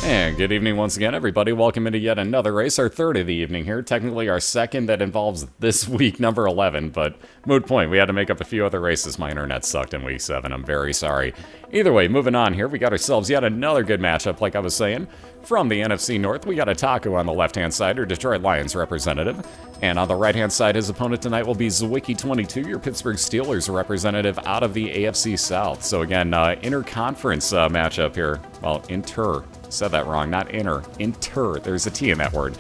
And good evening once again, everybody. Welcome into yet another race, our third of the evening here. Technically our second that involves this week, number 11, but moot point. We had to make up a few other races. My internet sucked in week 7. I'm very sorry. Either way, moving on here, we got ourselves yet another good matchup, like I was saying. From the NFC North, we got Itaku on the left-hand side, or Detroit Lions representative. And on the right-hand side, his opponent tonight will be Zwiki22, your Pittsburgh Steelers representative out of the AFC South. So again, inter-conference matchup here. Well, said that wrong, not inter. There's a T in that word.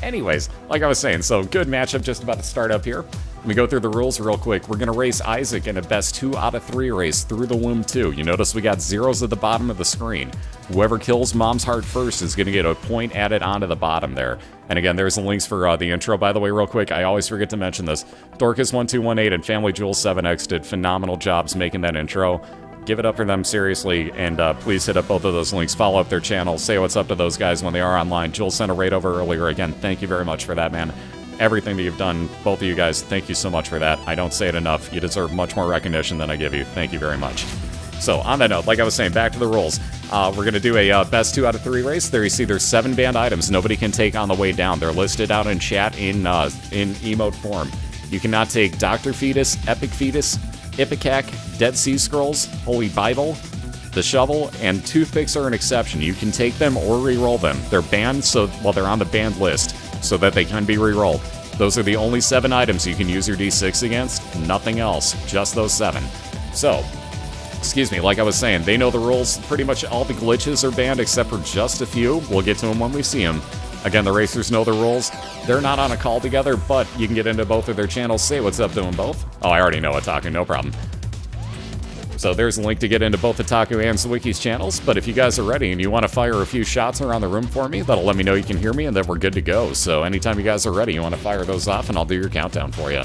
Anyways, like I was saying, so good matchup just about to start up here. Let me go through the rules real quick. We're going to race Isaac in a best 2 out of 3 race through the womb 2. You notice we got zeros at the bottom of the screen. Whoever kills Mom's Heart first is going to get a point added onto the bottom there. And again, there's the links for the intro, by the way, real quick. I always forget to mention this. Dorcas1218 and Family Jewel 7X did phenomenal jobs making that intro. Give it up for them, seriously, and please hit up both of those links. Follow up their channels. Say what's up to those guys when they are online. Joel sent a raid over earlier. Again, thank you very much for that, man. Everything that you've done, both of you guys, thank you so much for that. I don't say it enough. You deserve much more recognition than I give you. Thank you very much. So, on that note, like I was saying, back to the rules. We're going to do a best 2 out of 3 race. There you see there's 7 banned items nobody can take on the way down. They're listed out in chat in emote form. You cannot take Dr. Fetus, Epic Fetus, Ipecac, Dead Sea Scrolls, Holy Bible, the Shovel, and Toothpicks are an exception. You can take them or re-roll them. They're banned, so well, they're on the banned list, so that they can be re-rolled. Those are the only 7 items you can use your D6 against. Nothing else. Just those 7. So, excuse me, like I was saying, they know the rules. Pretty much all the glitches are banned except for just a few. We'll get to them when we see them. Again, the racers know the rules. They're not on a call together, but you can get into both of their channels. Say what's up to them both. Oh, I already know Itaku, no problem. So there's a link to get into both Itaku and Zwiki's channels, but if you guys are ready and you want to fire a few shots around the room for me, that'll let me know you can hear me and that we're good to go. So anytime you guys are ready, you want to fire those off and I'll do your countdown for you.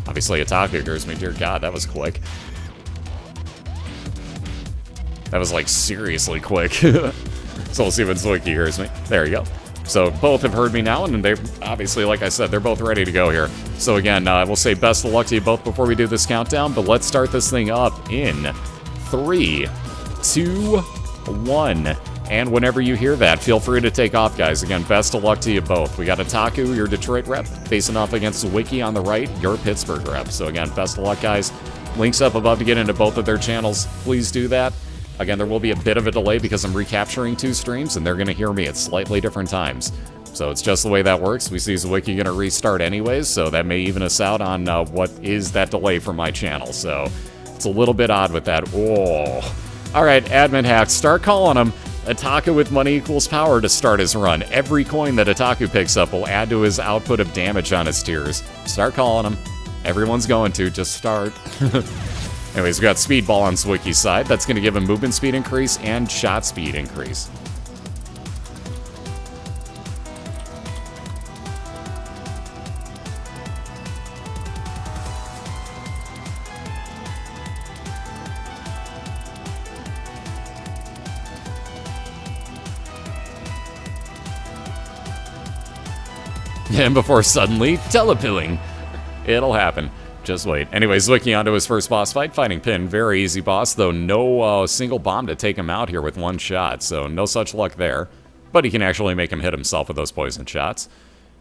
Obviously, Itaku hears me. Dear God, that was quick. That was, like, seriously quick. So we'll see when Zwiki hears me. There you go. So both have heard me now, and they're obviously, like I said, they're both ready to go here. So again, we'll say best of luck to you both before we do this countdown, but let's start this thing up in 3, 2, 1. And whenever you hear that, feel free to take off, guys. Again, best of luck to you both. We got Itaku, your Detroit rep, facing off against Zwiki on the right, your Pittsburgh rep. So again, best of luck, guys. Links up above to get into both of their channels. Please do that. Again, there will be a bit of a delay because I'm recapturing 2 streams, and they're going to hear me at slightly different times. So it's just the way that works. We see Zwiki going to restart anyways, so that may even us out on what is that delay from my channel. So it's a little bit odd with that. Oh. All right, admin hacks, start calling him. Itaku with money equals power to start his run. Every coin that Itaku picks up will add to his output of damage on his tiers. Start calling him. Everyone's going to. Just start. Anyways, we got Speedball on Zwiki's side. That's going to give him movement speed increase and shot speed increase. And before suddenly telepilling, it'll happen. Just wait. Anyway, Zwiki onto his first boss fight, fighting Pin. Very easy boss, though no single bomb to take him out here with 1 shot, so no such luck there. But he can actually make him hit himself with those poison shots.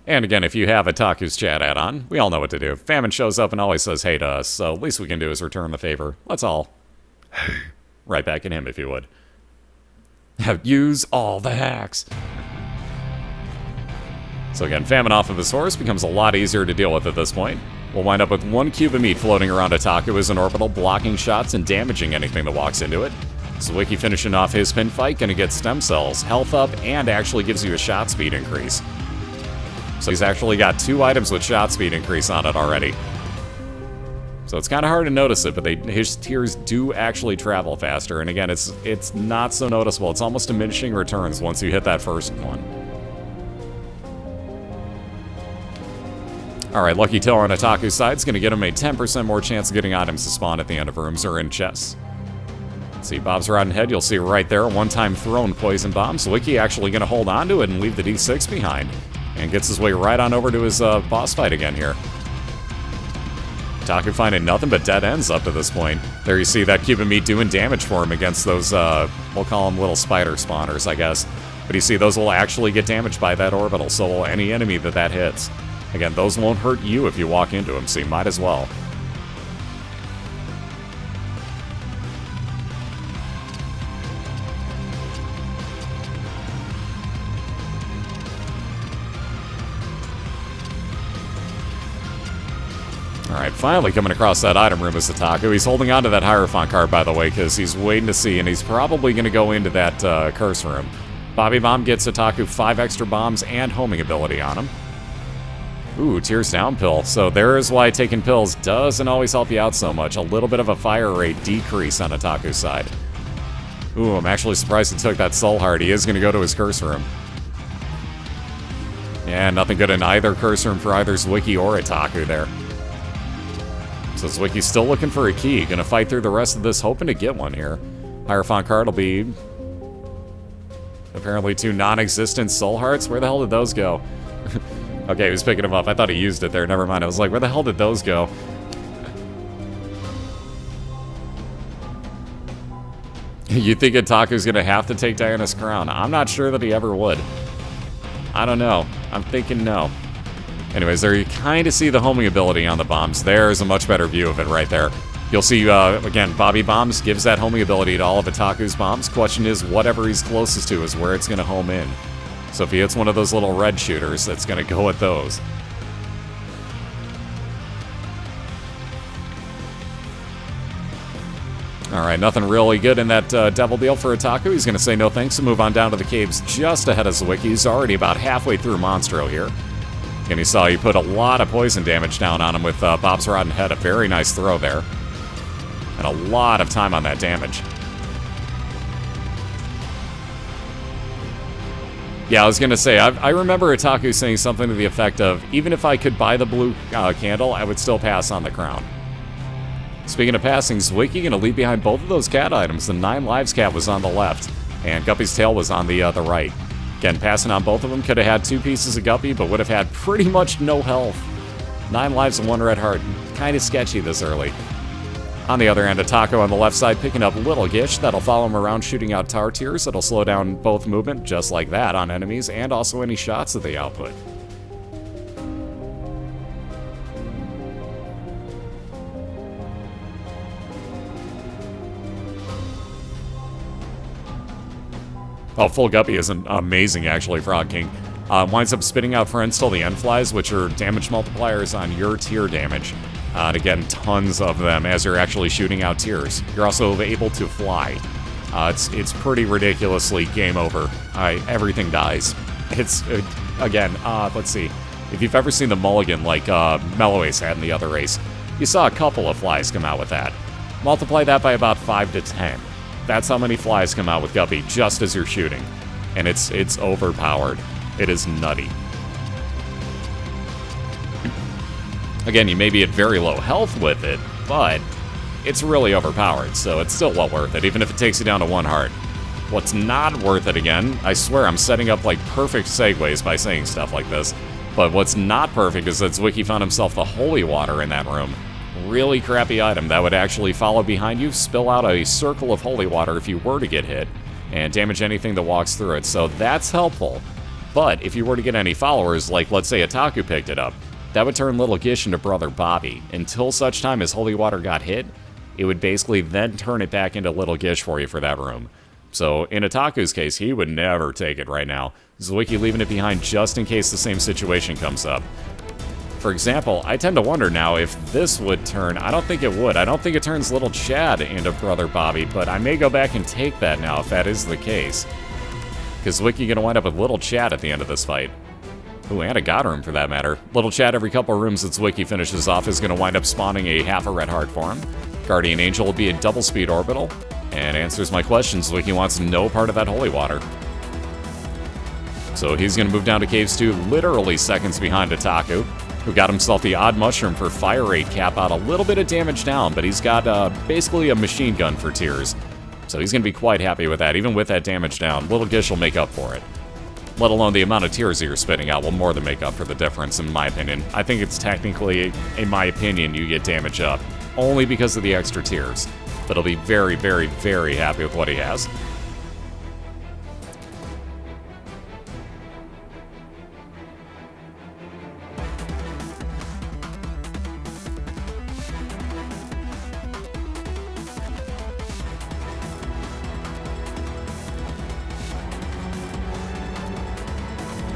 And again, if you have Itaku's chat add-on, we all know what to do. Famine shows up and always says hey to us, so least we can do is return the favor. Let's all hey right back at him, if you would. Use all the hacks. So again, Famine off of his horse becomes a lot easier to deal with at this point. We'll wind up with 1 cube of meat floating around Itaku as an orbital, blocking shots and damaging anything that walks into it. Zwiki finishing off his pin fight, gonna get stem cells, health up, and actually gives you a shot speed increase. So he's actually got 2 items with shot speed increase on it already. So it's kind of hard to notice it, but his tiers do actually travel faster. And again, it's not so noticeable. It's almost diminishing returns once you hit that first one. Alright, Lucky Toe on Itaku's side is going to get him a 10% more chance of getting items to spawn at the end of rooms or in chests. See Bob's Rotten Head, you'll see right there, one-time thrown poison bomb. Zwiki actually going to hold on to it and leave the D6 behind. And gets his way right on over to his boss fight again here. Itaku finding nothing but dead ends up to this point. There you see that cube of meat doing damage for him against those, we'll call them little spider spawners, I guess. But you see, those will actually get damaged by that orbital, so will any enemy that hits. Again, those won't hurt you if you walk into them, so you might as well. Alright, finally coming across that item room is Itaku. He's holding on to that Hierophant card, by the way, because he's waiting to see, and he's probably going to go into that curse room. Bobby Bomb gets Itaku 5 extra bombs and homing ability on him. Ooh, Tears Down pill. So there is why taking pills doesn't always help you out so much. A little bit of a fire rate decrease on Itaku's side. Ooh, I'm actually surprised he took that Soul Heart. He is going to go to his curse room. Yeah, nothing good in either curse room for either Zwiki or Itaku there. So Zwiki's still looking for a key. Gonna fight through the rest of this, hoping to get one here. Hierophant card will be... apparently 2 non-existent Soul Hearts. Where the hell did those go? Okay, he was picking them up. I thought he used it there. Never mind. I was like, where the hell did those go? You think Itaku's gonna have to take Diana's crown? I'm not sure that he ever would. I don't know. I'm thinking no. Anyways, there you kind of see the homing ability on the bombs. There's a much better view of it right there. You'll see, again, Bobby Bombs gives that homing ability to all of Itaku's bombs. Question is, whatever he's closest to is where it's going to home in. So if he hits one of those little red shooters, that's going to go at those. Alright, nothing really good in that Devil Deal for Itaku. He's going to say no thanks and move on down to the caves just ahead of Zwiki. He's already about halfway through Monstro here. And you saw he put a lot of poison damage down on him with Bob's Rotten Head. A very nice throw there. And a lot of time on that damage. Yeah, I was going to say, I remember Itaku saying something to the effect of, even if I could buy the blue candle, I would still pass on the crown. Speaking of passing, Zwiki going to leave behind both of those cat items. The 9 lives cat was on the left, and Guppy's tail was on the right. Again, passing on both of them, could have had 2 pieces of Guppy, but would have had pretty much no health. 9 lives and 1 red heart. Kind of sketchy this early. On the other hand, Itaku on the left side picking up Little Gish. That'll follow him around shooting out Tar Tears. That'll slow down both movement, just like that, on enemies, and also any shots that they output. Oh, full Guppy is amazing, actually, Frog King. Winds up spitting out friends till the end flies, which are damage multipliers on your tier damage. And again, tons of them as you're actually shooting out tiers. You're also able to fly. It's pretty ridiculously game over. Everything dies. It's, again, let's see. If you've ever seen the mulligan like Mellow Ace had in the other race, you saw a couple of flies come out with that. Multiply that by about 5 to 10. That's how many flies come out with Guppy just as you're shooting. And it's overpowered. It is nutty. Again, you may be at very low health with it, but it's really overpowered, so it's still well worth it, even if it takes you down to 1 heart. What's not worth it, again, I swear I'm setting up like perfect segues by saying stuff like this, but what's not perfect is that Zwiki found himself the holy water in that room. Really crappy item that would actually follow behind you, spill out a circle of holy water if you were to get hit, and damage anything that walks through it, so that's helpful. But if you were to get any followers, like let's say Itaku picked it up, that would turn Little Gish into Brother Bobby. Until such time as holy water got hit, it would basically then turn it back into Little Gish for you for that room. So in Itaku's case, he would never take it right now. Zwiki leaving it behind just in case the same situation comes up. For example, I tend to wonder now if this would turn. I don't think it would. I don't think it turns Little Chad into Brother Bobby, but I may go back and take that now if that is the case. Because Zwiki gonna wind up with Little Chad at the end of this fight. Ooh, and a God Room for that matter. Little Chad every couple of rooms that Zwiki finishes off is gonna wind up spawning a half a red heart for him. Guardian Angel will be a double speed orbital. And answers my question, Zwiki wants no part of that holy water. So he's gonna move down to Caves 2, literally seconds behind Itaku, who got himself the odd mushroom for fire rate cap out a little bit of damage down, but he's got basically a machine gun for tiers. So he's going to be quite happy with that. Even with that damage down, Little Gish will make up for it. Let alone the amount of tiers that you're spitting out will more than make up for the difference, in my opinion. I think it's technically, in my opinion, you get damage up, only because of the extra tiers. But he'll be very, very, very happy with what he has.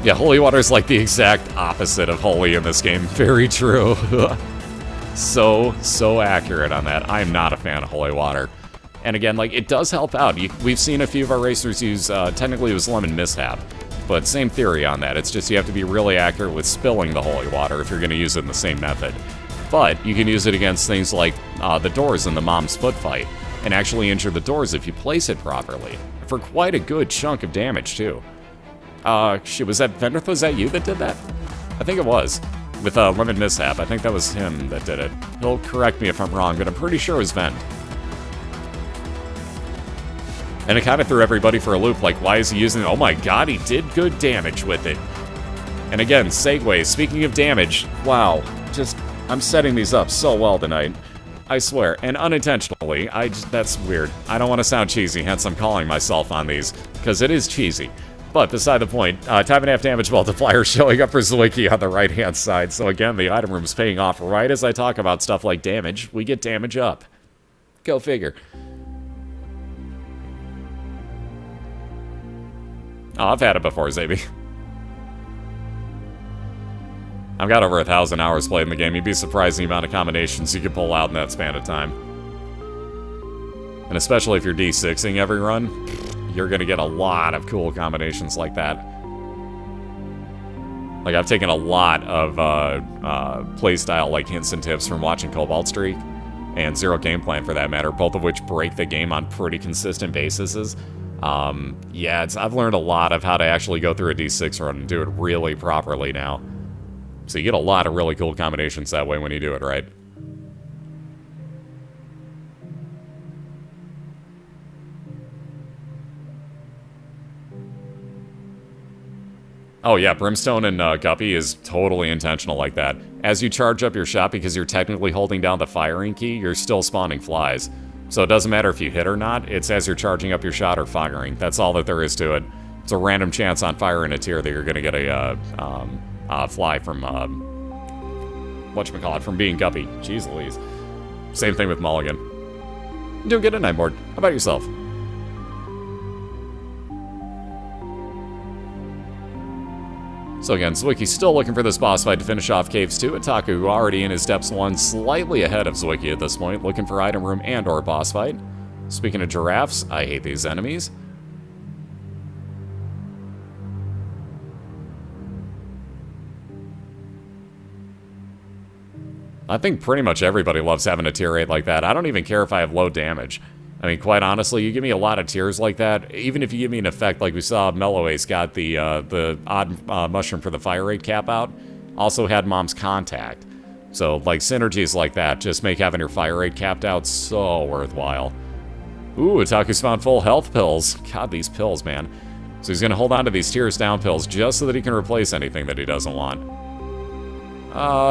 Yeah, holy water is like the exact opposite of holy in this game. Very true. So accurate on that. I'm not a fan of holy water. And again, like, it does help out. We've seen a few of our racers use, technically it was lemon mishap, but same theory on that. It's just you have to be really accurate with spilling the holy water if you're going to use it in the same method. But you can use it against things like the doors in the mom's foot fight, and actually injure the doors if you place it properly, for quite a good chunk of damage, too. Shit, was that Vendrith? Was that you that did that? I think it was. With Lemon Mishap. I think that was him that did it. He'll correct me if I'm wrong, but I'm pretty sure it was Vend. And it kind of threw everybody for a loop, like, why is he using it? Oh my god, he did good damage with it. And again, segue, speaking of damage, wow, I'm setting these up so well tonight. I swear, and unintentionally, that's weird. I don't want to sound cheesy, hence I'm calling myself on these, because it is cheesy. But beside the point, time and a half damage multiplier showing up for Zwiki on the right-hand side. So again, the item room is paying off right as I talk about stuff like damage. We get damage up. Go figure. Oh, I've had it before, Zabi. I've got over 1,000 hours played in the game. You'd be surprised the amount of combinations you can pull out in that span of time. And especially if you're D6ing every run, you're going to get a lot of cool combinations like that. Like, I've taken a lot of playstyle, like, hints and tips from watching Cobalt Streak and Zero Game Plan, for that matter, both of which break the game on pretty consistent bases. Yeah, I've learned a lot of how to actually go through a D6 run and do it really properly now. So you get a lot of really cool combinations that way when you do it right. Oh yeah, Brimstone and Guppy is totally intentional like that. As you charge up your shot, because you're technically holding down the firing key, you're still spawning flies. So it doesn't matter if you hit or not, it's as you're charging up your shot or firing. That's all that there is to it. It's a random chance on firing a tier that you're going to get a fly from, whatchamacallit, from being Guppy. Jeez Louise. Same thing with Mulligan. Doing good at Nightboard. How about yourself? So again, Zwiki's still looking for this boss fight to finish off Caves 2. Itaku already in his Depths 1, slightly ahead of Zwiki at this point, looking for item room and or boss fight. Speaking of giraffes, I hate these enemies. I think pretty much everybody loves having a tier 8 like that. I don't even care if I have low damage. I mean, quite honestly, you give me a lot of tiers like that, even if you give me an effect like we saw Mellow Ace got the odd mushroom for the fire rate cap out, also had Mom's Contact. So, like, synergies like that just make having your fire rate capped out so worthwhile. Ooh, Itaku's found full health pills. God, these pills, man. So he's going to hold on to these tiers down pills just so that he can replace anything that he doesn't want.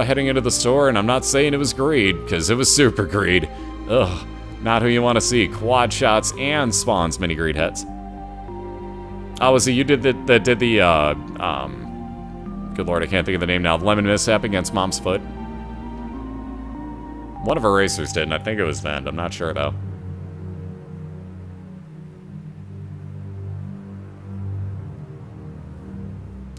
Heading into the store, and I'm not saying it was greed, because it was super greed. Ugh. Not who you want to see. Quad shots and spawns mini greed heads. Oh, was it you that did the, good lord, I can't think of the name now. Lemon Mishap against Mom's Foot? One of our racers did, and I think it was Vend. I'm not sure, though.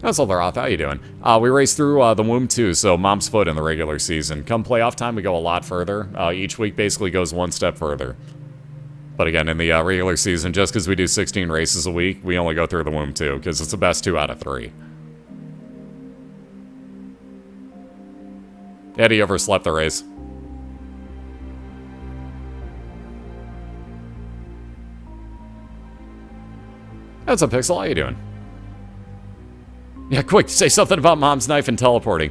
That's Silveroth, how you doing? We raced through the Womb 2, so Mom's Foot in the regular season. Come playoff time, we go a lot further. Each week basically goes one step further. But again, in the regular season, just because we do 16 races a week, we only go through the Womb 2, because it's the best 2 out of 3. Eddie overslept the race. What's up, Pixel? How you doing? Yeah, quick, say something about Mom's knife and teleporting.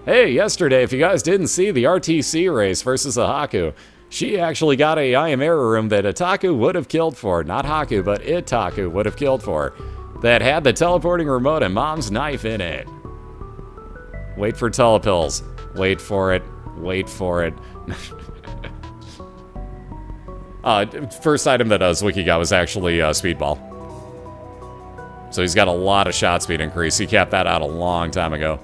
Hey, yesterday, if you guys didn't see the RTC race versus a Haku, she actually got a I Am Error room that Itaku would have killed for. Not Haku, but Itaku would have killed for. That had the teleporting remote and Mom's knife in it. Wait for telepills. Wait for it. Wait for it. First item that Zwiki got was actually Speedball. So he's got a lot of shot speed increase. He capped that out a long time ago.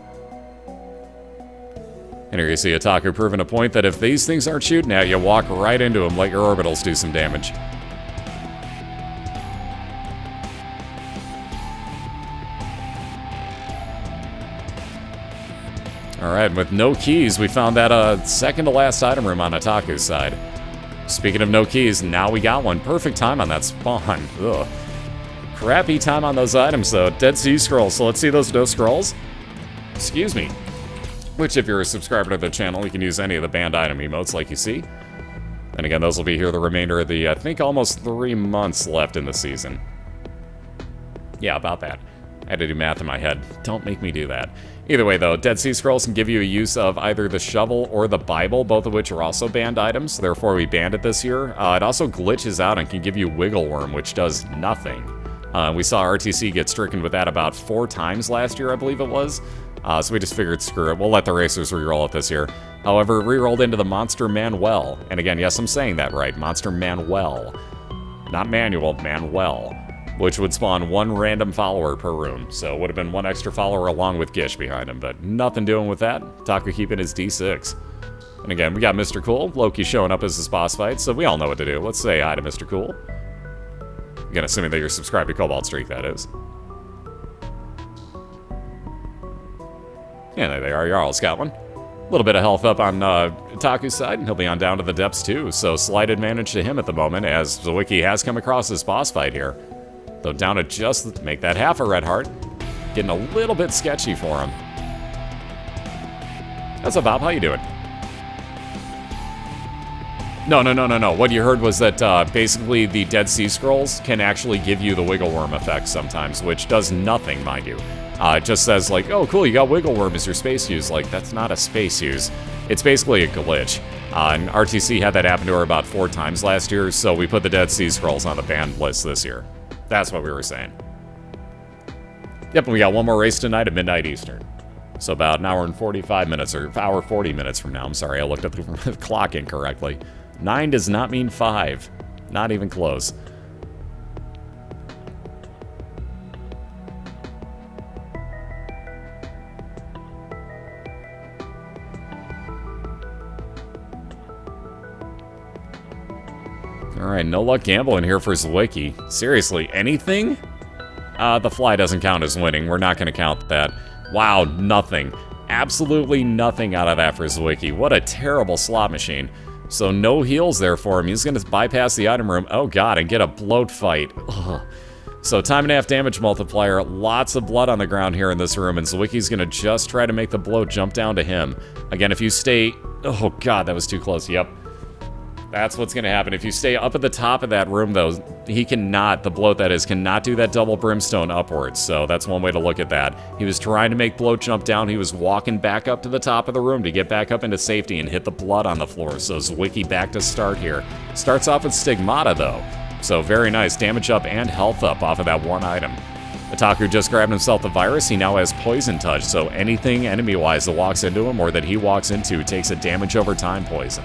And here you see Itaku proving a point that if these things aren't shooting at you, walk right into them, let your orbitals do some damage. Alright, with no keys, we found that second to last item room on Itaku's side. Speaking of no keys, now we got one. Perfect time on that spawn. Ugh. Crappy time on those items, though. Dead Sea Scrolls, so let's see those no scrolls. Excuse me. Which, if you're a subscriber to the channel, you can use any of the banned item emotes like you see. And again, those will be here the remainder of the, I think, almost 3 months left in the season. Yeah, about that. I had to do math in my head. Don't make me do that. Either way, though, Dead Sea Scrolls can give you a use of either the shovel or the Bible, both of which are also banned items. Therefore, we banned it this year. It also glitches out and can give you Wiggle Worm, which does nothing. We saw RTC get stricken with that about 4 times last year, I believe it was. So we just figured, screw it, we'll let the racers reroll it this year. However, rerolled into the Monster Manuel. And again, yes, I'm saying that right. Monster Manuel. Not Manuel, Manuel. Which would spawn 1 random follower per room. So it would have been 1 extra follower along with Gish behind him, but nothing doing with that. Itaku keeping his D6. And again, we got Mr. Cool. Loki showing up as his boss fight, so we all know what to do. Let's say hi to Mr. Cool. Again, assuming that you're subscribed to Cobalt Streak, that is. And there they are, Jarl's got one. A little bit of health up on Itaku's side, and he'll be on down to the depths too, so slight advantage to him at the moment, as Zwiki has come across his boss fight here. Though down to just make that half a red heart. Getting a little bit sketchy for him. What's up, Bob? How you doing? No. What you heard was that basically the Dead Sea Scrolls can actually give you the Wiggle Worm effect sometimes, which does nothing, mind you. It just says, like, oh, cool, you got Wiggle Worm as your space use. Like, that's not a space use. It's basically a glitch. And RTC had that happen to her about 4 times last year, so we put the Dead Sea Scrolls on the banned list this year. That's what we were saying. Yep, and we got one more race tonight at midnight Eastern. So about an hour and 45 minutes, or hour 40 minutes from now. I'm sorry, I looked at the clock incorrectly. 9 does not mean 5. Not even close. Alright, no luck gambling here for Zwiki. Seriously, anything? The fly doesn't count as winning. We're not going to count that. Wow, nothing. Absolutely nothing out of that for Zwiki. What a terrible slot machine. So no heals there for him. He's going to bypass the item room. Oh god, and get a bloat fight. Ugh. So time and a half damage multiplier. Lots of blood on the ground here in this room, and Zwiki's going to just try to make the bloat jump down to him. Again, if you stay... Oh god, that was too close. Yep. That's what's going to happen. If you stay up at the top of that room, though, he cannot, the bloat that is, cannot do that double brimstone upwards. So that's one way to look at that. He was trying to make bloat jump down. He was walking back up to the top of the room to get back up into safety and hit the blood on the floor. So Zwiki back to start here. Starts off with Stigmata, though. So very nice. Damage up and health up off of that one item. Itaku just grabbed himself the virus. He now has Poison Touch. So anything enemy-wise that walks into him or that he walks into takes a damage over time poison.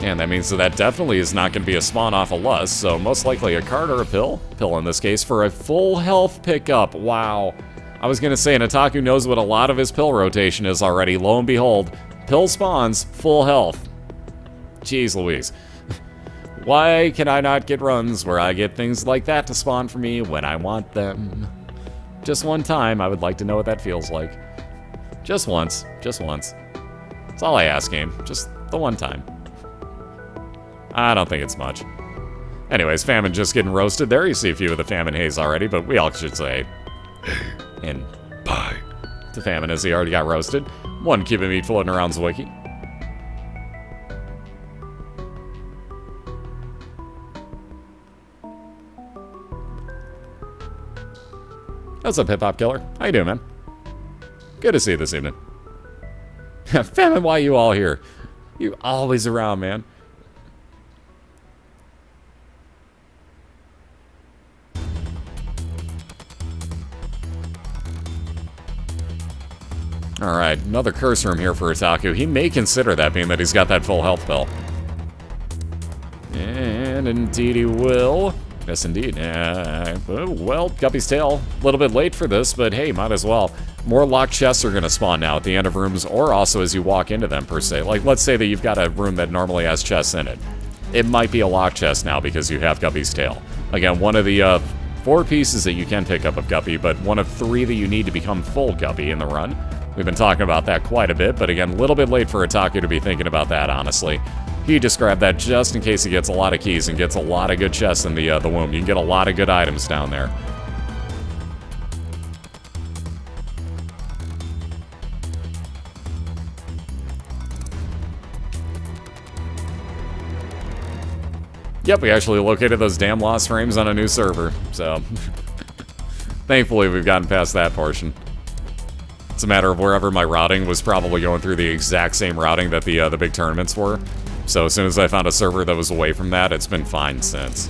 And that means that definitely is not going to be a spawn off a lust, so most likely a card or a pill. Pill in this case for a full health pickup. Wow. I was going to say, Itaku knows what a lot of his pill rotation is already. Lo and behold, pill spawns, full health. Jeez Louise. Why can I not get runs where I get things like that to spawn for me when I want them? Just one time, I would like to know what that feels like. Just once. Just once. That's all I ask, game. Just the one time. I don't think it's much. Anyways, Famine just getting roasted there. You see a few of the Famine haze already, but we all should say hey and bye to Famine as he already got roasted. 1 cube of meat floating around Zwiki. What's up, Hip Hop Killer? How you doing, man? Good to see you this evening. Famine, why are you all here? You always around, man. Alright, another curse room here for Itaku. He may consider that, being that he's got that full health pill. And indeed he will. Yes, indeed. Well, Guppy's Tail. A little bit late for this, but hey, might as well. More locked chests are going to spawn now at the end of rooms, or also as you walk into them, per se. Like, let's say that you've got a room that normally has chests in it. It might be a locked chest now because you have Guppy's Tail. Again, one of the 4 pieces that you can pick up of Guppy, but one of 3 that you need to become full Guppy in the run. We've been talking about that quite a bit, but again, a little bit late for Itaku to be thinking about that, honestly. He just grabbed that just in case he gets a lot of keys and gets a lot of good chests in the womb. You can get a lot of good items down there. Yep, we actually located those damn lost frames on a new server, so thankfully we've gotten past that portion. It's a matter of wherever my routing was probably going through the exact same routing that the big tournaments were. So as soon as I found a server that was away from that, it's been fine since.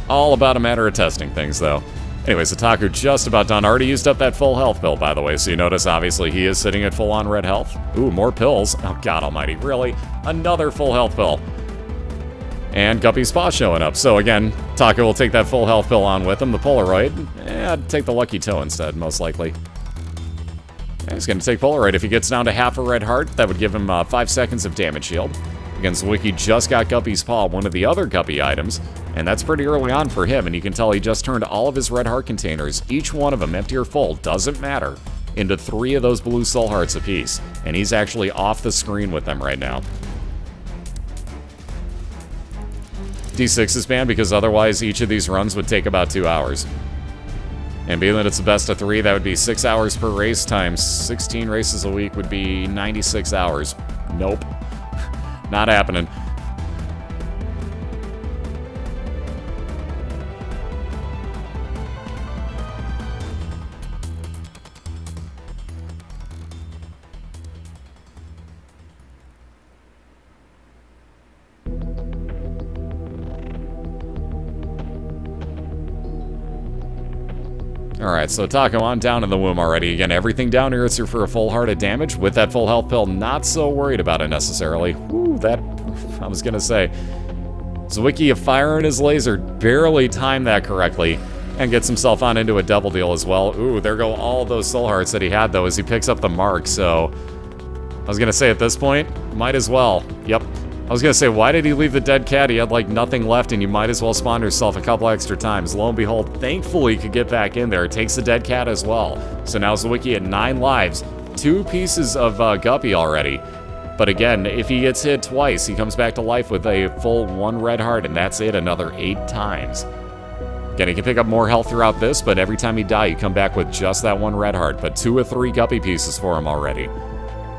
All about a matter of testing things, though. Anyways, Itaku just about done. Already used up that full health pill, by the way, so you notice, obviously, he is sitting at full-on red health. Ooh, more pills. Oh, God almighty. Really? Another full health pill. And Guppy's Spa showing up. So, again, Itaku will take that full health pill on with him. The Polaroid. I'd take the Lucky Toe instead, most likely. Yeah, he's going to take Polaroid. If he gets down to half a red heart, that would give him 5 seconds of damage shield. Again, Zwiki just got Guppy's Paw, one of the other Guppy items, and that's pretty early on for him, and you can tell he just turned all of his red heart containers, each one of them empty or full, doesn't matter, into 3 of those blue soul hearts apiece, and he's actually off the screen with them right now. D6 is banned because otherwise each of these runs would take about 2 hours. And being that it's a best of 3, that would be 6 hours per race times 16 races a week would be 96 hours. Nope. Not happening. Alright, so Itaku on down in the womb already. Again, everything down here is for a full heart of damage. With that full health pill, not so worried about it necessarily. Woo, that... I was gonna say. Zwiki firing his laser, barely timed that correctly, and gets himself on into a double deal as well. Ooh, there go all those soul hearts that he had, though, as he picks up the mark, so... I was gonna say, at this point, might as well. Yep. I was gonna say, why did he leave the dead cat? He had, like, nothing left, and you might as well spawn yourself a couple extra times. Lo and behold, thankfully, he could get back in there. It takes the dead cat as well. So now Zwiki at 9 lives. 2 pieces of Guppy already. But again, if he gets hit twice, he comes back to life with a full 1 red heart, and that's it, another 8 times. Again, he can pick up more health throughout this, but every time he dies, you come back with just that 1 red heart. But 2 or 3 Guppy pieces for him already.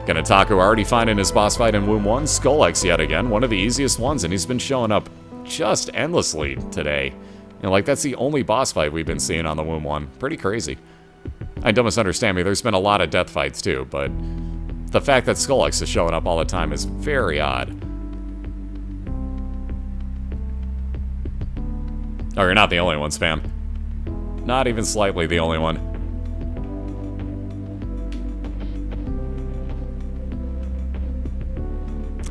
Again, Itaku already finding his boss fight in Womb 1. Skull-X yet again, one of the easiest ones, and he's been showing up just endlessly today. And like, that's the only boss fight we've been seeing on the Womb 1. Pretty crazy. I don't misunderstand me, there's been a lot of death fights too, but the fact that Skull-X is showing up all the time is very odd. Oh, you're not the only one, Spam. Not even slightly the only one.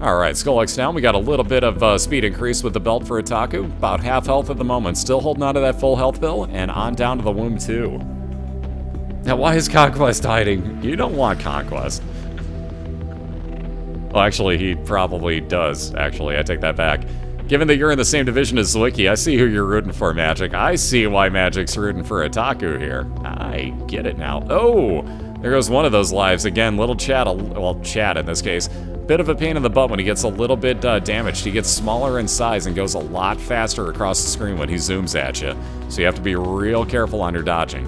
Alright, Skull-X down. We got a little bit of speed increase with the belt for Itaku. About half health at the moment. Still holding on to that full health bill. And on down to the Womb 2. Now, why is Conquest hiding? You don't want Conquest. Well, actually, he probably does, actually. I take that back. Given that you're in the same division as Zwiki, I see who you're rooting for, Magic. I see why Magic's rooting for Itaku here. I get it now. Oh! There goes one of those lives. Again, little Chad, well, Chad in this case. Bit of a pain in the butt when he gets a little bit damaged. He gets smaller in size and goes a lot faster across the screen when he zooms at you. So you have to be real careful on your dodging.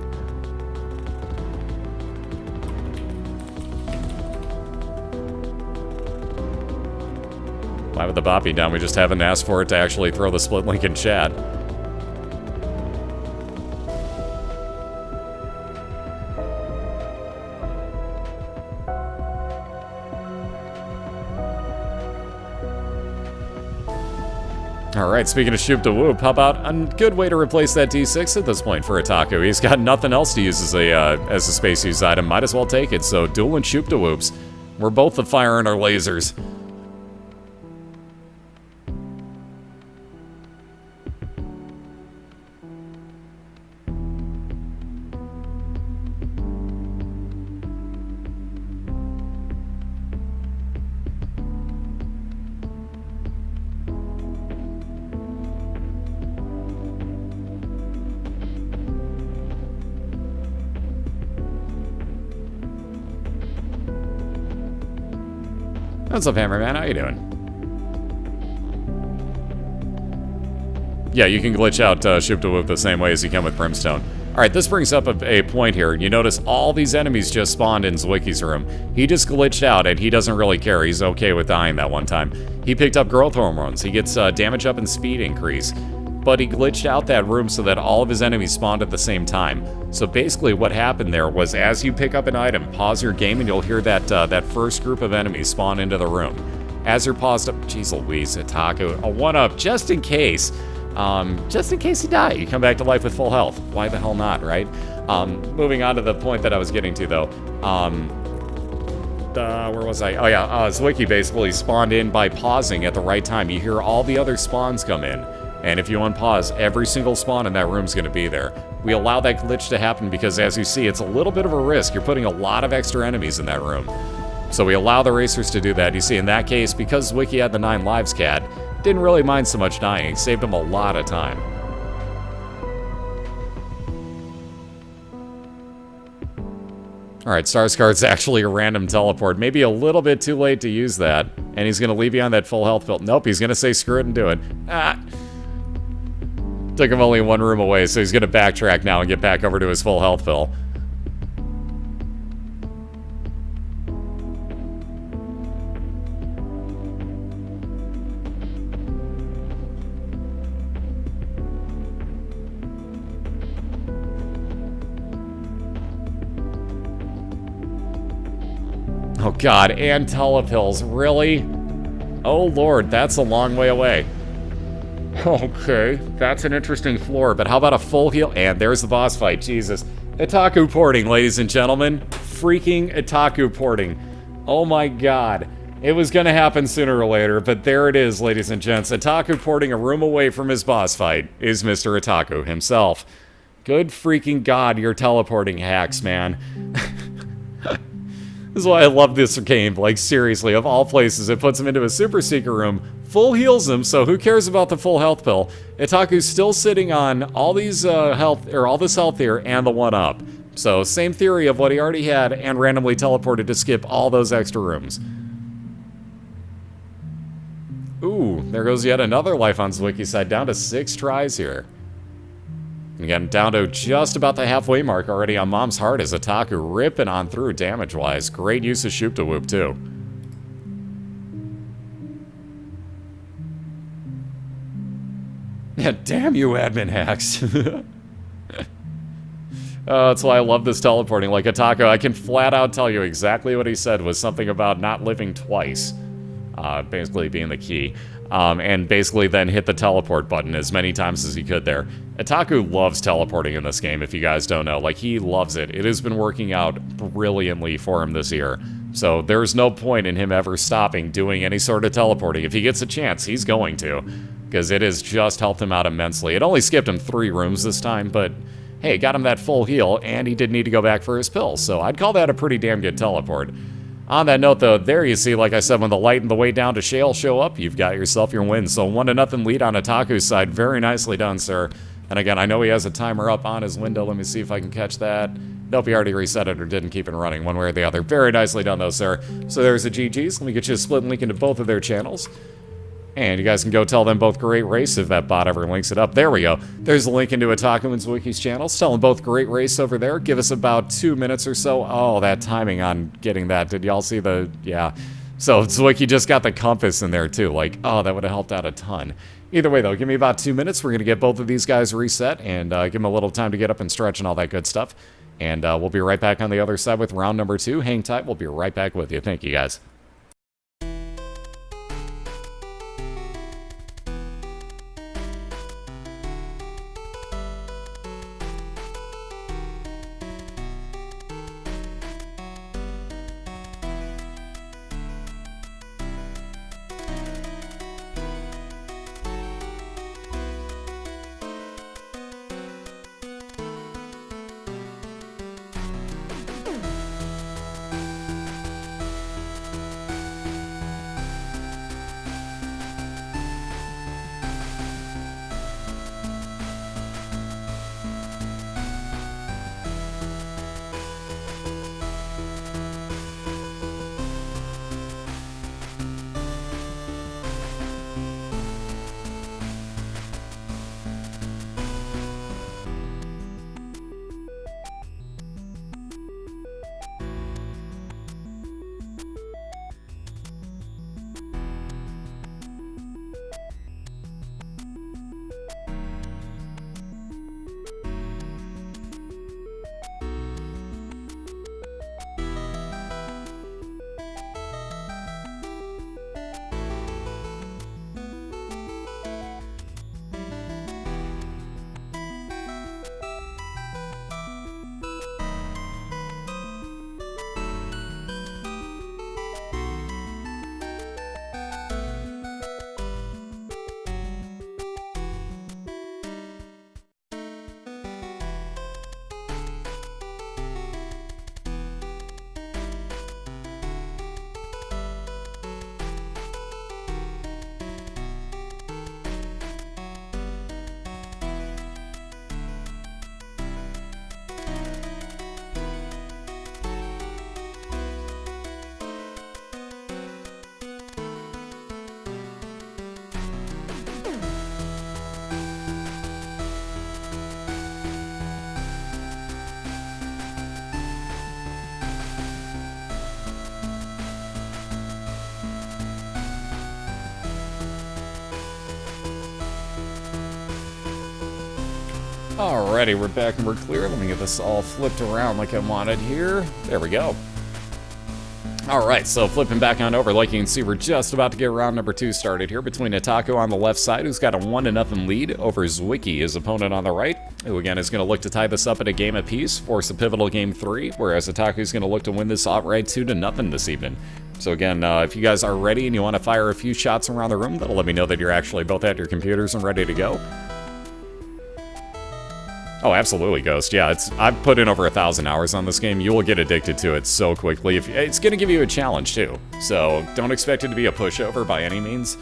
Why with the boppy down? We just haven't asked for it to actually throw the split link in chat. Alright, speaking of Shoop to Whoop, how about a good way to replace that D6 at this point for Itaku? He's got nothing else to use as a space use item, might as well take it, so dueling Shoop to Whoops. We're both the fire in our lasers. What's up, Hammerman? How you doing? Yeah, you can glitch out Shoop to Whoop the same way as you can with Brimstone. Alright, this brings up a point here. You notice all these enemies just spawned in Zwiki's room. He just glitched out, and he doesn't really care. He's okay with dying that one time. He picked up growth hormones. He gets damage up and speed increase. But he glitched out that room so that all of his enemies spawned at the same time. So basically what happened there was as you pick up an item, pause your game, and you'll hear that first group of enemies spawn into the room. As they're paused up, jeez Louise, Itaku, a 1-up just in case. Just in case you die, you come back to life with full health. Why the hell not, right? Moving on to the point that I was getting to, though. Where was I? Oh, yeah, Zwiki basically spawned in by pausing at the right time. You hear all the other spawns come in, and if you unpause, every single spawn in that room's going to be there. We allow that glitch to happen because, as you see, it's a little bit of a risk. You're putting a lot of extra enemies in that room. So we allow the racers to do that. You see, in that case, because Zwiki had the 9 lives cat, didn't really mind so much dying. It saved him a lot of time. Alright, Starscard's actually a random teleport. Maybe a little bit too late to use that. And he's going to leave you on that full health pill. Nope, he's going to say screw it and do it. Took him only 1 room away, so he's going to backtrack now and get back over to his full health pill. Oh god, and telepills, really? Oh lord, that's a long way away. Okay, that's an interesting floor, but how about a full heal? And there's the boss fight, Jesus. Itaku porting, ladies and gentlemen. Freaking Itaku porting. Oh my god. It was gonna happen sooner or later, but there it is, ladies and gents. Itaku porting a room away from his boss fight is Mr. Itaku himself. Good freaking god, you're teleporting hacks, man. This is why I love this game, like seriously, of all places, it puts him into a super secret room, full heals him, so who cares about the full health pill? Itaku's still sitting on all these all this health here and the 1-up. So same theory of what he already had and randomly teleported to skip all those extra rooms. Ooh, there goes yet another life on Zwiki's side, down to 6 tries here. Again, down to just about the halfway mark already on Mom's Heart as Itaku ripping on through damage-wise. Great use of Shoop to Whoop, too. Yeah, damn you, admin hacks. That's why I love this teleporting. Like Itaku, I can flat out tell you exactly what he said was something about not living twice. Basically being the key. And basically then hit the teleport button as many times as he could there. Itaku loves teleporting in this game, if you guys don't know. Like, he loves it. It has been working out brilliantly for him this year. So there's no point in him ever stopping doing any sort of teleporting. If he gets a chance, he's going to. Because it has just helped him out immensely. It only skipped him 3 rooms this time, but hey, got him that full heal, and he didn't need to go back for his pills. So I'd call that a pretty damn good teleport. On that note, though, there you see, like I said, when the light and the way down to Shale show up, you've got yourself your win. So 1-0 lead on Itaku's side. Very nicely done, sir. And again, I know he has a timer up on his window. Let me see if I can catch that. Nope, he already reset it or didn't keep it running one way or the other. Very nicely done, though, sir. So there's the GGs. Let me get you a split link into both of their channels. And you guys can go tell them both great race if that bot ever links it up. There we go. There's a link into Itaku and Zwiki's channels. Tell them both great race over there. Give us about 2 minutes or so. Oh, that timing on getting that. Did y'all see the... Yeah. So Zwiki just got the compass in there too. Like, oh, that would have helped out a ton. Either way, though, give me about 2 minutes. We're going to get both of these guys reset and give them a little time to get up and stretch and all that good stuff. And we'll be right back on the other side with round number 2. Hang tight. We'll be right back with you. Thank you, guys. Alrighty, we're back and we're clear. Let me get this all flipped around like I wanted here. There we go. Alright, so flipping back on over, like you can see, we're just about to get round number 2 started here between Itaku on the left side, who's got a 1-0 lead over Zwiki, his opponent on the right, who again is going to look to tie this up at a game apiece, force a pivotal game 3, whereas Itaku's going to look to win this outright 2-0 this evening. So again, if you guys are ready and you want to fire a few shots around the room, that'll let me know that you're actually both at your computers and ready to go. Oh, absolutely, Ghost. Yeah, I've put in over 1,000 hours on this game. You will get addicted to it so quickly. It's going to give you a challenge, too. So don't expect it to be a pushover by any means.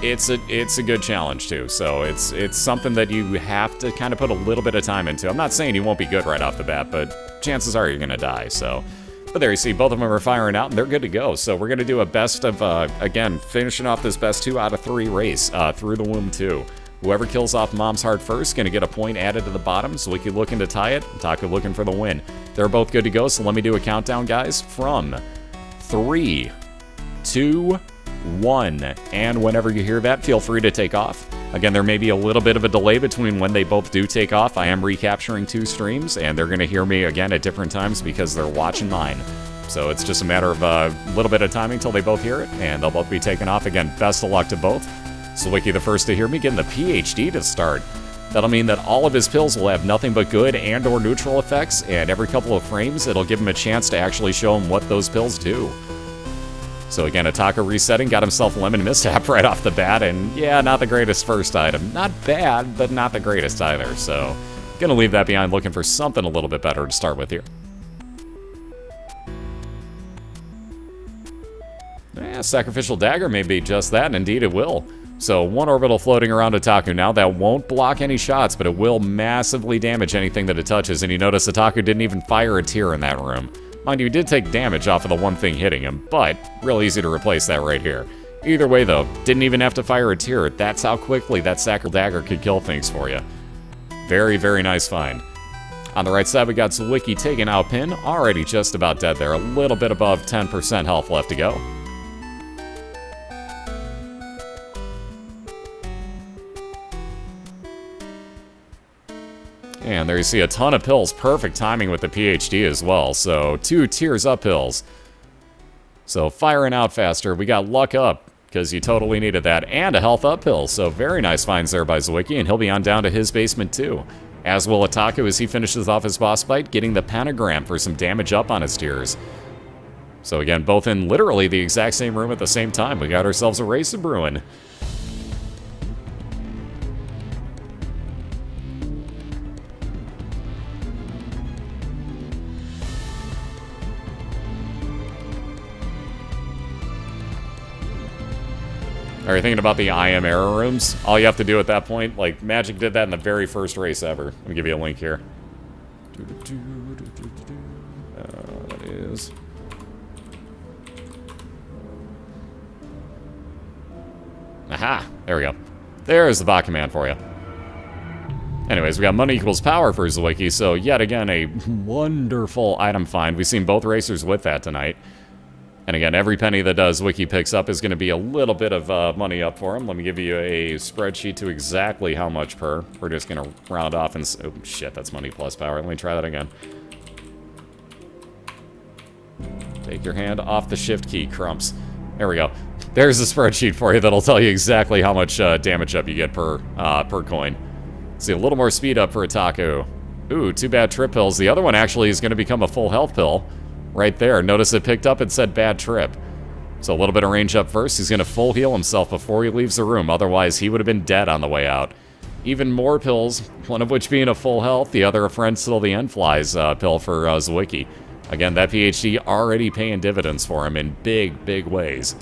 It's a good challenge, too. So it's something that you have to kind of put a little bit of time into. I'm not saying you won't be good right off the bat, but chances are you're going to die, so... But there you see, both of them are firing out, and they're good to go. So we're going to do a best of, again, finishing off this best 2 out of 3 race through the Womb 2. Whoever kills off Mom's Heart first, going to get a point added to the bottom. Zwiki looking to tie it, Itaku looking for the win. They're both good to go, so let me do a countdown, guys, from 3, 2, 1. And whenever you hear that, feel free to take off. Again, there may be a little bit of a delay between when they both do take off. I am recapturing 2 streams, and they're going to hear me again at different times because they're watching mine. So it's just a matter of a little bit of timing until they both hear it, and they'll both be taken off. Again, best of luck to both. Zwiki the first to hear me, getting the PhD to start. That'll mean that all of his pills will have nothing but good and or neutral effects, and every couple of frames, it'll give him a chance to actually show him what those pills do. So again, Itaku resetting, got himself Lemon Mishap right off the bat, and yeah, not the greatest first item. Not bad, but not the greatest either, so gonna leave that behind, looking for something a little bit better to start with here. Yeah, Sacrificial Dagger may be just that, and indeed it will. So 1 orbital floating around Itaku now. That won't block any shots, but it will massively damage anything that it touches. And you notice Itaku didn't even fire a tear in that room. Mind you, he did take damage off of the one thing hitting him, but real easy to replace that right here. Either way, though, didn't even have to fire a tear. That's how quickly that Sacrificial Dagger could kill things for you. Very, very nice find. On the right side, we got Zwiki taking out Pin. Already just about dead there. A little bit above 10% health left to go. And there you see a ton of pills. Perfect timing with the PhD as well. So 2 tiers up pills. So firing out faster. We got luck up because you totally needed that. And a health up pill. So very nice finds there by Zwiki. And he'll be on down to his basement too. As will Itaku as he finishes off his boss fight, getting the pentagram for some damage up on his tiers. So again, both in literally the exact same room at the same time. We got ourselves a race of brewing. Are you thinking about the I Am error rooms? All you have to do at that point, like, Magic did that in the very first race ever. Let me give you a link here. That is... Aha! There we go. There's the bot command for you. Anyways, we got money equals power for Zwiki, so yet again, a wonderful item find. We've seen both racers with that tonight. And again, every penny that Zwiki picks up is going to be a little bit of money up for him. Let me give you a spreadsheet to exactly how much per. We're just going to round off and... Oh, shit, that's money plus power. Let me try that again. Take your hand off the shift key, crumps. There we go. There's a spreadsheet for you that'll tell you exactly how much damage up you get per coin. See, a little more speed up for Itaku. Ooh, 2 bad trip pills. The other one actually is going to become a full health pill. Right there. Notice it picked up and said bad trip. So a little bit of range up first. He's going to full heal himself before he leaves the room. Otherwise, he would have been dead on the way out. Even more pills, one of which being a full health, the other a friend till the end flies pill for Zwiki. Again, that PhD already paying dividends for him in big, big ways.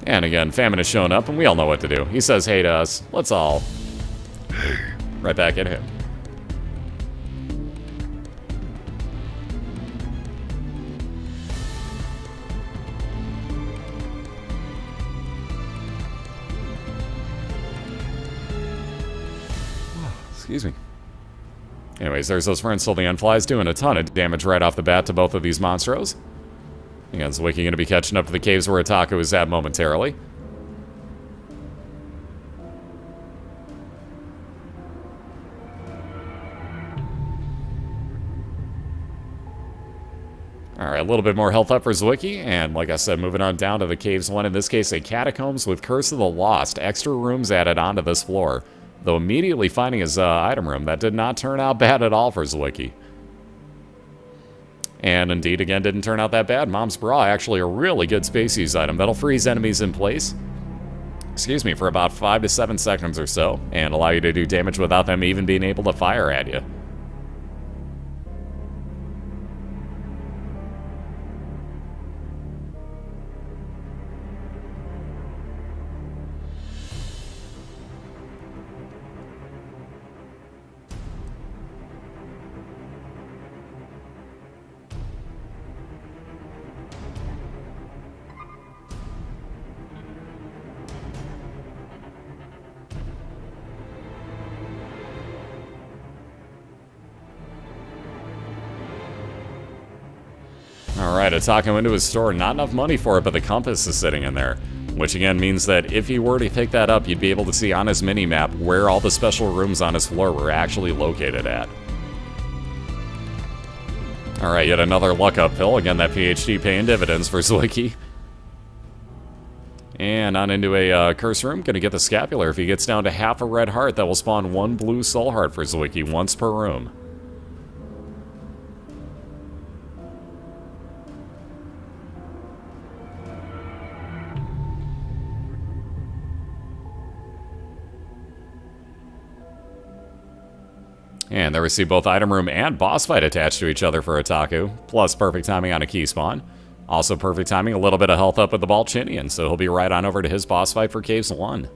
And again, Famine has shown up, and we all know what to do. He says hey to us. Let's all... right back at him. Excuse me. Anyways, there's those friends till the end flies, doing a ton of damage right off the bat to both of these monstros. Again, Zwiki going to be catching up to the caves where Itaku is at momentarily. Alright, a little bit more health up for Zwiki, and like I said, moving on down to the Caves 1, in this case a Catacombs with Curse of the Lost. Extra rooms added onto this floor, though immediately finding his item room. That did not turn out bad at all for Zwiki. And indeed, again, didn't turn out that bad. Mom's Bra, actually a really good space use item. That'll freeze enemies in place, excuse me, for about 5 to 7 seconds or so, and allow you to do damage without them even being able to fire at you. Alright, Itaku into his store. Not enough money for it, but the compass is sitting in there. Which again means that if he were to pick that up, you'd be able to see on his mini-map where all the special rooms on his floor were actually located at. Alright, yet another luck up pill. Again, that PhD paying dividends for Zwiki. And on into a curse room. Gonna get the scapular. If he gets down to half a red heart, that will spawn 1 blue soul heart for Zwiki once per room. And there we see both item room and boss fight attached to each other for Itaku, plus perfect timing on a key spawn. Also perfect timing, a little bit of health up with the Balchinian, so he'll be right on over to his boss fight for Caves 1.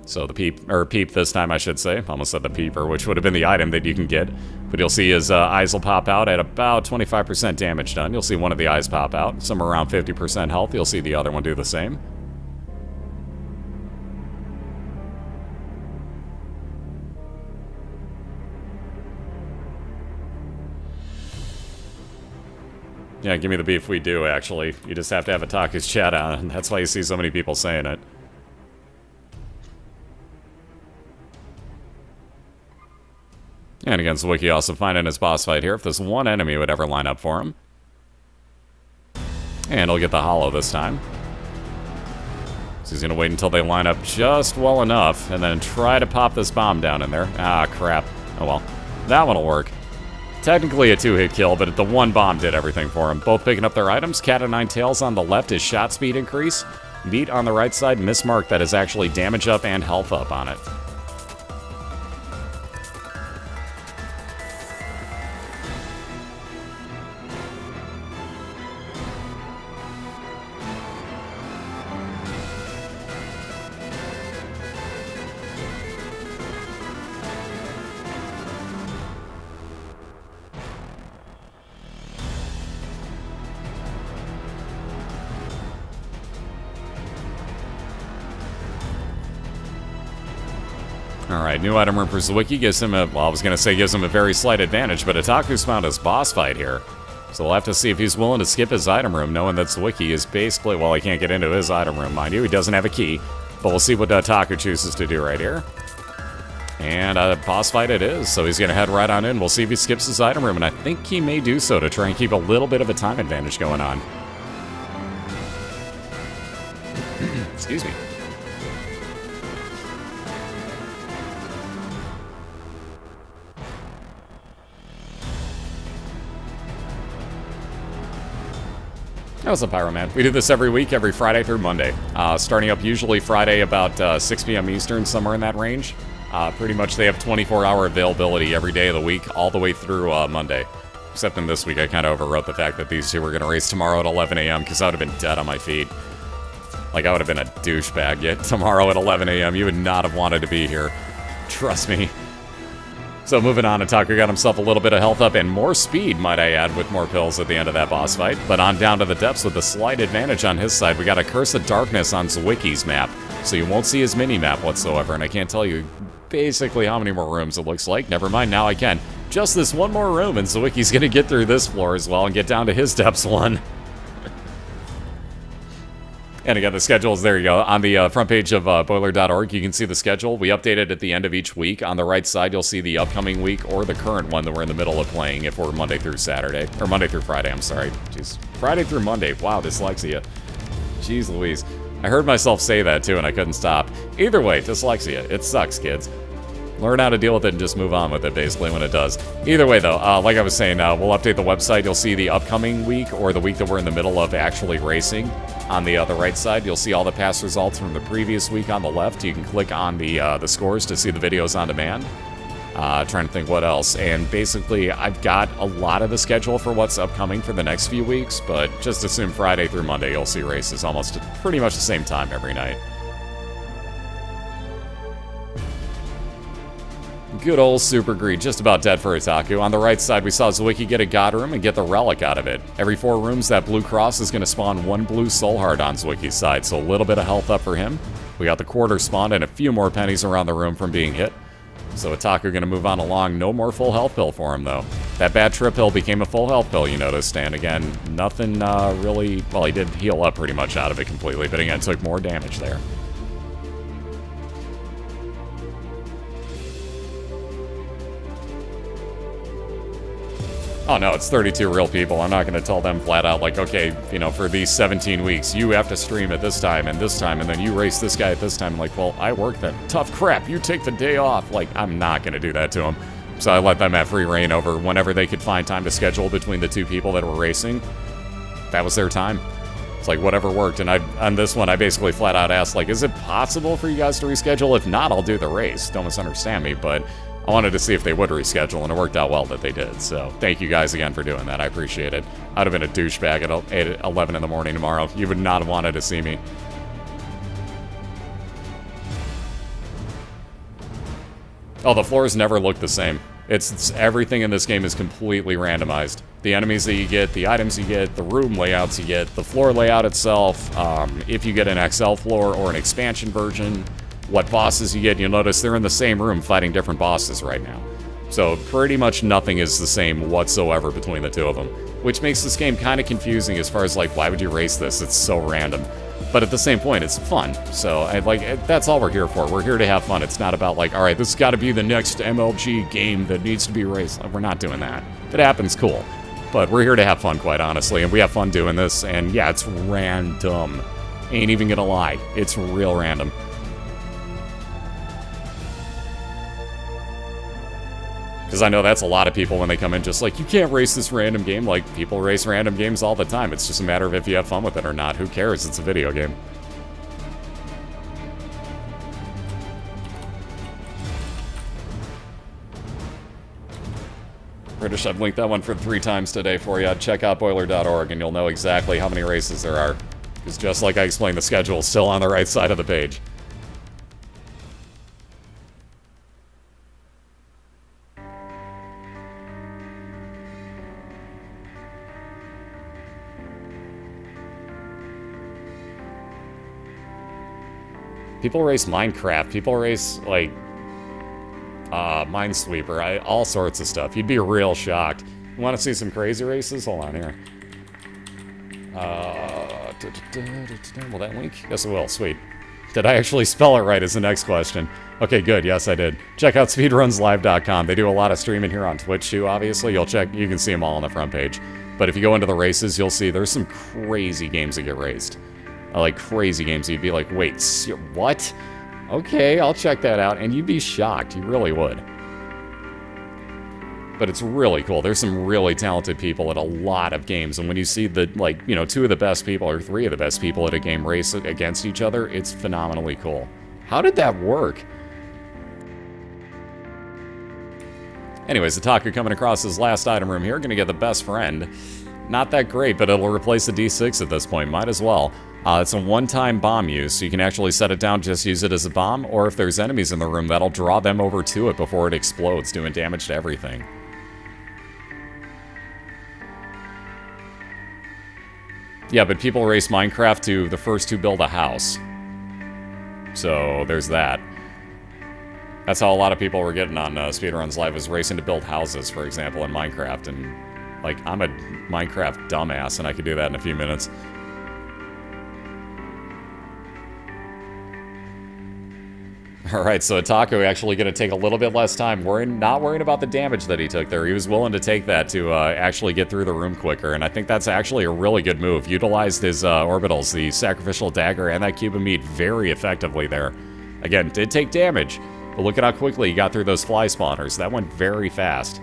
So the peep this time I should say, almost said the peeper, which would have been the item that you can get. But you'll see his eyes will pop out at about 25% damage done. You'll see one of the eyes pop out, somewhere around 50% health. You'll see the other one do the same. Yeah, give me the beef, we do, actually. You just have to have Itaku's chat on, and that's why you see so many people saying it. And again, Zwiki also finding his boss fight here, if this one enemy would ever line up for him. And he'll get the hollow this time. So he's going to wait until they line up just well enough, and then try to pop this bomb down in there. Ah, crap. Oh well. That one will work. Technically a 2-hit kill, but the one bomb did everything for him. Both picking up their items. Cat o' nine tails on the left is shot speed increase. Meat on the right side, mismarked, that is actually damage up and health up on it. Alright, new item room for Zwiki gives him a, well, I was going to say gives him a very slight advantage, but Itaku's found his boss fight here. So we'll have to see if he's willing to skip his item room, knowing that Zwiki is basically, well, he can't get into his item room, mind you. He doesn't have a key, but we'll see what Itaku chooses to do right here. And a boss fight it is, so he's going to head right on in. We'll see if he skips his item room, and I think he may do so to try and keep a little bit of a time advantage going on. Excuse me. What's up, Pyro Man? We do this every week, every Friday through Monday. Starting up usually Friday about 6 p.m. Eastern, somewhere in that range. Pretty much they have 24-hour availability every day of the week, all the way through Monday. Except in this week, I kind of overwrote the fact that these two were going to race tomorrow at 11 a.m. because I would have been dead on my feet. Like, I would have been a douchebag, yet tomorrow at 11 a.m. you would not have wanted to be here. Trust me. So moving on, Itaku got himself a little bit of health up and more speed, might I add, with more pills at the end of that boss fight. But on down to the depths with a slight advantage on his side. We got a Curse of Darkness on Zwiki's map, so you won't see his mini-map whatsoever, and I can't tell you basically how many more rooms it looks like. Never mind, now I can. Just this one more room, and Zwiki's gonna get through this floor as well and get down to his depths one. And again, the schedule is there you go. On the front page of BOILeR.org, you can see the schedule. We update it at the end of each week. On the right side, you'll see the upcoming week or the current one that we're in the middle of playing if we're Monday through Saturday. Or Monday through Friday, I'm sorry. Jeez. Friday through Monday. Wow, dyslexia. Jeez Louise. I heard myself say that too, and I couldn't stop. Either way, dyslexia. It sucks, kids. Learn how to deal with it and just move on with it, basically, when it does. Either way, though, like I was saying, we'll update the website. You'll see the upcoming week or the week that we're in the middle of actually racing. On the right side, you'll see all the past results from the previous week on the left. You can click on the scores to see the videos on demand. Trying to think what else. And basically, I've got a lot of the schedule for what's upcoming for the next few weeks, but just assume Friday through Monday you'll see races almost pretty much the same time every night. Good old Super Greed, just about dead for Itaku. On the right side, we saw Zwiki get a God Room and get the Relic out of it. Every 4 rooms, that blue cross is going to spawn 1 blue Soul Heart on Zwiki's side, so a little bit of health up for him. We got the quarter spawned and a few more pennies around the room from being hit. So Itaku going to move on along. No more full health pill for him, though. That bad trip pill became a full health pill, you noticed, and again, nothing really... Well, he did heal up pretty much out of it completely, but again, took more damage there. Oh no, it's 32 real people. I'm not going to tell them flat out, like, okay, you know, for these 17 weeks, you have to stream at this time, and then you race this guy at this time. I'm like, well, I work then. Tough crap, you take the day off. Like, I'm not going to do that to them. So I let them have free reign over whenever they could find time to schedule between the 2 people that were racing. That was their time. It's like, whatever worked. And on this one, I basically flat out asked, like, is it possible for you guys to reschedule? If not, I'll do the race. Don't misunderstand me, but... I wanted to see if they would reschedule, and it worked out well that they did. So thank you guys again for doing that. I appreciate it. I'd have been a douchebag at 11 in the morning tomorrow. You would not have wanted to see me. Oh, the floors never look the same. It's everything in this game is completely randomized. The enemies that you get, the items you get, the room layouts you get, the floor layout itself, if you get an XL floor or an expansion version, what bosses you get. You'll notice they're in the same room fighting different bosses right now. So pretty much nothing is the same whatsoever between the 2 of them, which makes this game kind of confusing as far as, like, why would you race this? It's so random. But at the same point, it's fun. So, that's all we're here for. We're here to have fun. It's not about, like, all right, this has got to be the next MLG game that needs to be raced. We're not doing that. If it happens, cool. But we're here to have fun, quite honestly, and we have fun doing this. And yeah, it's random. Ain't even gonna lie. It's real random. Because I know that's a lot of people when they come in just like, you can't race this random game. Like, people race random games all the time. It's just a matter of if you have fun with it or not. Who cares? It's a video game. British, I've linked that one for 3 times today for you. Check out BOILeR.org and you'll know exactly how many races there are. Because just like I explained, the schedule is still on the right side of the page. People race Minecraft. People race, like, Minesweeper. All sorts of stuff. You'd be real shocked. You want to see some crazy races? Hold on here. Will that link? Yes, it will. Sweet. Did I actually spell it right is the next question. Okay, good. Yes, I did. Check out speedrunslive.com. They do a lot of streaming here on Twitch, too, obviously. You can see them all on the front page. But if you go into the races, you'll see there's some crazy games that get raced. Like crazy games, you'd be like, wait, what? Okay, I'll check that out, and you'd be shocked. You really would. But it's really cool. There's some really talented people at a lot of games, and when you see the, like, you know, 2 of the best people or 3 of the best people at a game race against each other, it's phenomenally cool. How did that work? Anyways, Itaku coming across his last item room here, gonna get the best friend. Not that great, but it'll replace the D6 at this point. Might as well. It's a one-time bomb use, so you can actually set it down, just use it as a bomb, or if there's enemies in the room, that'll draw them over to it before it explodes, doing damage to everything. Yeah, but people race Minecraft to the first to build a house. So, there's that. That's how a lot of people were getting on Speedruns Live, was racing to build houses, for example, in Minecraft, and, like, I'm a Minecraft dumbass, and I could do that in a few minutes. Alright, so Itaku actually going to take a little bit less time. Not worrying about the damage that he took there. He was willing to take that to actually get through the room quicker, and I think that's actually a really good move. Utilized his orbitals, the sacrificial dagger, and that cube of meat very effectively there. Again, did take damage, but look at how quickly he got through those fly spawners. That went very fast.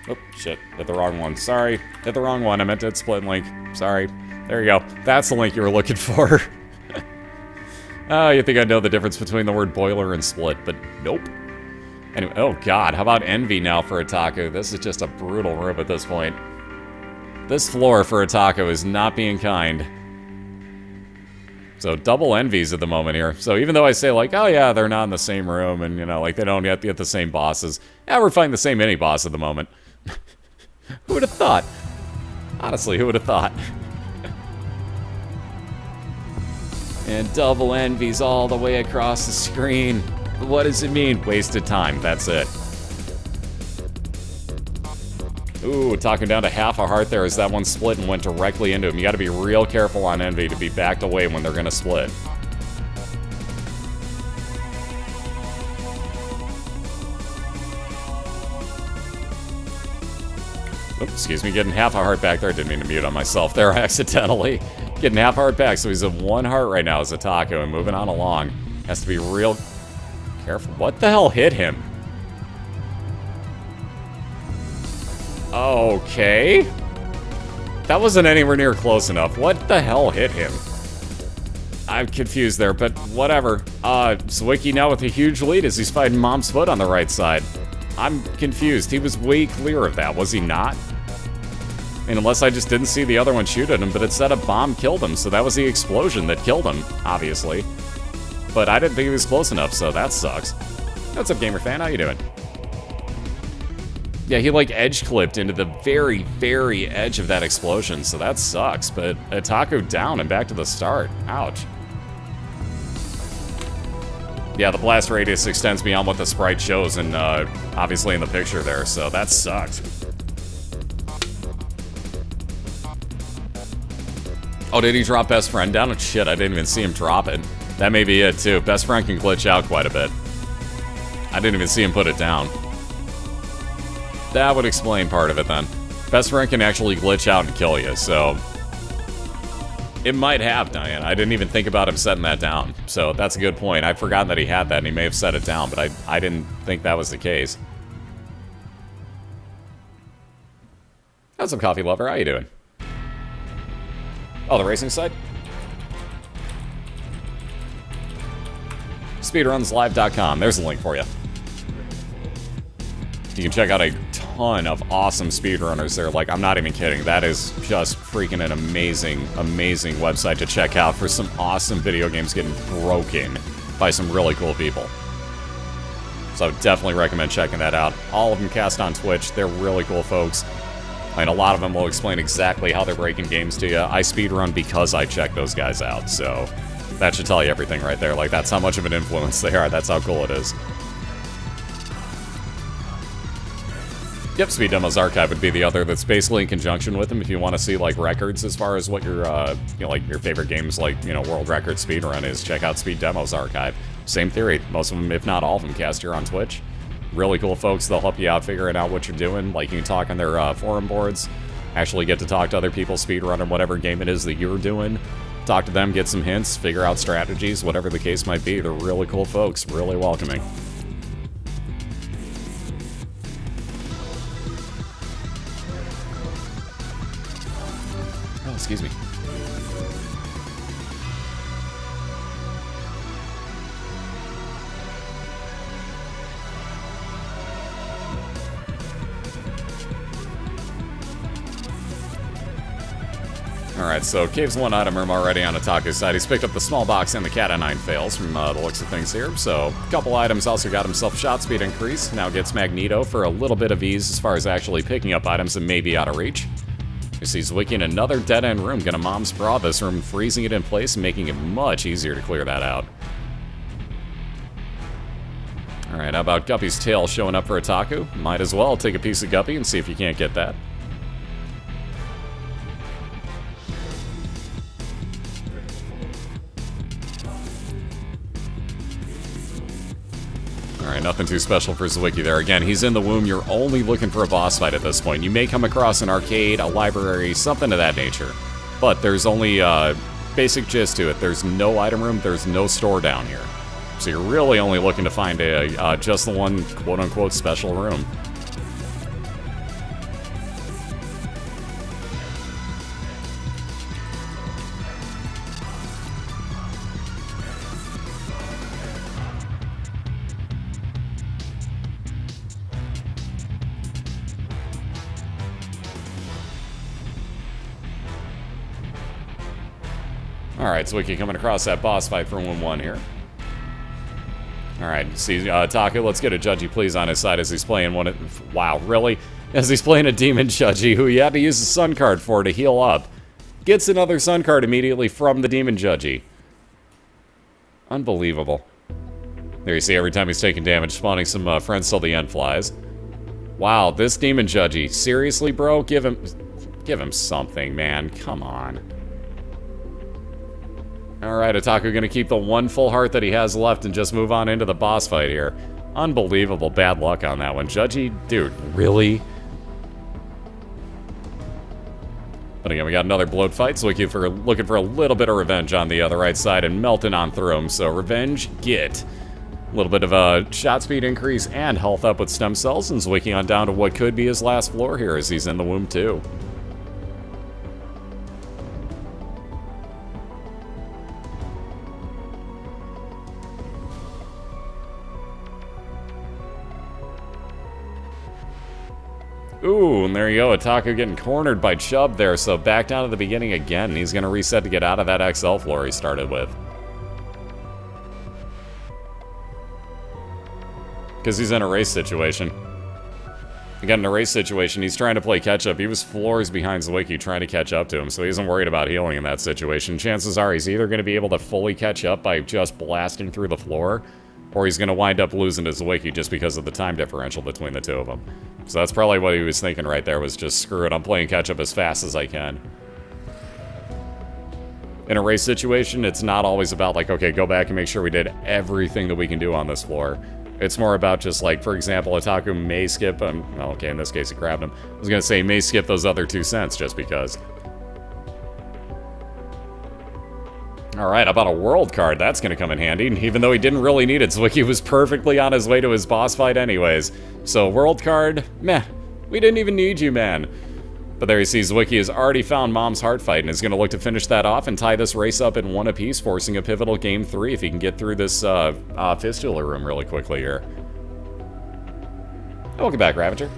Oh, shit. Hit the wrong one. Sorry. Hit the wrong one. I meant to hit split link. Sorry. There you go. That's the link you were looking for. Oh, you think I know the difference between the word boiler and split, but nope. Anyway, oh god, how about envy now for Itaku? This is just a brutal room at this point. This floor for Itaku is not being kind. So double envies at the moment here. So even though I say like, oh yeah, they're not in the same room and, you know, like they don't get the same bosses. Yeah, we're fighting the same mini boss at the moment. Who would have thought? Honestly, who would have thought? And double envies all the way across the screen. What does it mean? Wasted time, that's it. Ooh, talking down to half a heart there as that one split and went directly into him. You gotta be real careful on envy to be backed away when they're gonna split. Oops, excuse me, getting half a heart back there. Didn't mean to mute on myself there accidentally. Getting half a heart back, so he's at 1 heart right now as Itaku and moving on along. Has to be real careful. What the hell hit him? Okay. That wasn't anywhere near close enough. What the hell hit him? I'm confused there, but whatever. Zwiki now with a huge lead as he's fighting Mom's Foot on the right side. I'm confused. He was way clear of that, was he not? I mean, unless I just didn't see the other one shoot at him, but it said a bomb killed him, so that was the explosion that killed him, obviously. But I didn't think he was close enough, so that sucks. What's up, gamer fan? How you doing? Yeah, he like edge clipped into the very, very edge of that explosion, so that sucks. But Itaku down and back to the start. Ouch. Yeah, the blast radius extends beyond what the sprite shows, and obviously in the picture there, so that sucked. Oh, did he drop best friend down? Oh, shit, I didn't even see him drop it. That may be it, too. Best friend can glitch out quite a bit. I didn't even see him put it down. That would explain part of it, then. Best friend can actually glitch out and kill you, so... It might have, Diane. I didn't even think about him setting that down. So, that's a good point. I'd forgotten that he had that, and he may have set it down, but I didn't think that was the case. What's up, coffee lover? How you doing? Oh, the racing side? Speedrunslive.com. There's a link for you. You can check out a ton of awesome speedrunners there. Like, I'm not even kidding. That is just freaking an amazing, amazing website to check out for some awesome video games getting broken by some really cool people. So I would definitely recommend checking that out. All of them cast on Twitch. They're really cool folks. And a lot of them will explain exactly how they're breaking games to you. I speedrun because I check those guys out, so that should tell you everything right there. Like, that's how much of an influence they are. That's how cool it is. Yep, Speed Demos Archive would be the other that's basically in conjunction with them if you want to see, like, records as far as what your, you know, like, your favorite games, like, you know, world record speedrun is. Check out Speed Demos Archive. Same theory. Most of them, if not all of them, cast here on Twitch. Really cool folks. They'll help you out figuring out what you're doing. Like, you can talk on their forum boards. Actually get to talk to other people speedrunning whatever game it is that you're doing. Talk to them, get some hints, figure out strategies, whatever the case might be. They're really cool folks. Really welcoming. Oh, excuse me. Alright, so Cave's one item room already on Itaku's side. He's picked up the small box and the cat of 9 fails from the looks of things here. So, a couple items. Also got himself shot speed increase. Now gets Magneto for a little bit of ease as far as actually picking up items that may be out of reach. You see Zwiki in another dead-end room. Gonna Mom's Bra this room, freezing it in place and making it much easier to clear that out. Alright, how about Guppy's tail showing up for Itaku? Might as well take a piece of Guppy and see if you can't get that. Alright, nothing too special for Zwiki there. Again, he's in the womb. You're only looking for a boss fight at this point. You may come across an arcade, a library, something of that nature. But there's only basic gist to it. There's no item room, there's no store down here. So you're really only looking to find a just the one quote-unquote special room. Alright, Zwiki coming across that boss fight for 1-1 here. Alright, see, Itaku, let's get a Judgy please on his side as he's playing one of... Wow, really? As he's playing a Demon Judgy, who he had to use a Sun card for to heal up. Gets another Sun card immediately from the Demon Judgy. Unbelievable. There you see, every time he's taking damage, spawning some friends till the end flies. Wow, this Demon Judgy. Seriously, bro? Give him something, man. Come on. Alright, Itaku gonna keep the one full heart that he has left and just move on into the boss fight here. Unbelievable bad luck on that one. Judgy, dude, really? But again, we got another bloat fight, so looking for a little bit of revenge on the other right side and melting on through him. So revenge, get. A little bit of a shot speed increase and health up with stem cells, and Zwiki on down to what could be his last floor here as he's in the womb too. Ooh, and there you go, Itaku getting cornered by Chubb there, so back down to the beginning again. He's going to reset to get out of that XL floor he started with. Because he's in a race situation. Again, in a race situation, he's trying to play catch-up. He was floors behind Zwiki trying to catch up to him, so he isn't worried about healing in that situation. Chances are he's either going to be able to fully catch up by just blasting through the floor, or he's going to wind up losing to Zwiki just because of the time differential between the two of them. So that's probably what he was thinking right there, was just, screw it, I'm playing catch-up as fast as I can. In a race situation, it's not always about, like, okay, go back and make sure we did everything that we can do on this floor. It's more about just, like, for example, Itaku may skip, well, okay, in this case he grabbed him. I was going to say, he may skip those other 2 cents just because. Alright, how about a world card? That's going to come in handy, even though he didn't really need it. Zwiki was perfectly on his way to his boss fight anyways. So, world card, meh. We didn't even need you, man. But there you see, Zwiki has already found Mom's Heart Fight and is going to look to finish that off and tie this race up in 1 apiece, forcing a pivotal Game 3 if he can get through this fistula room really quickly here. Welcome back, Ravager.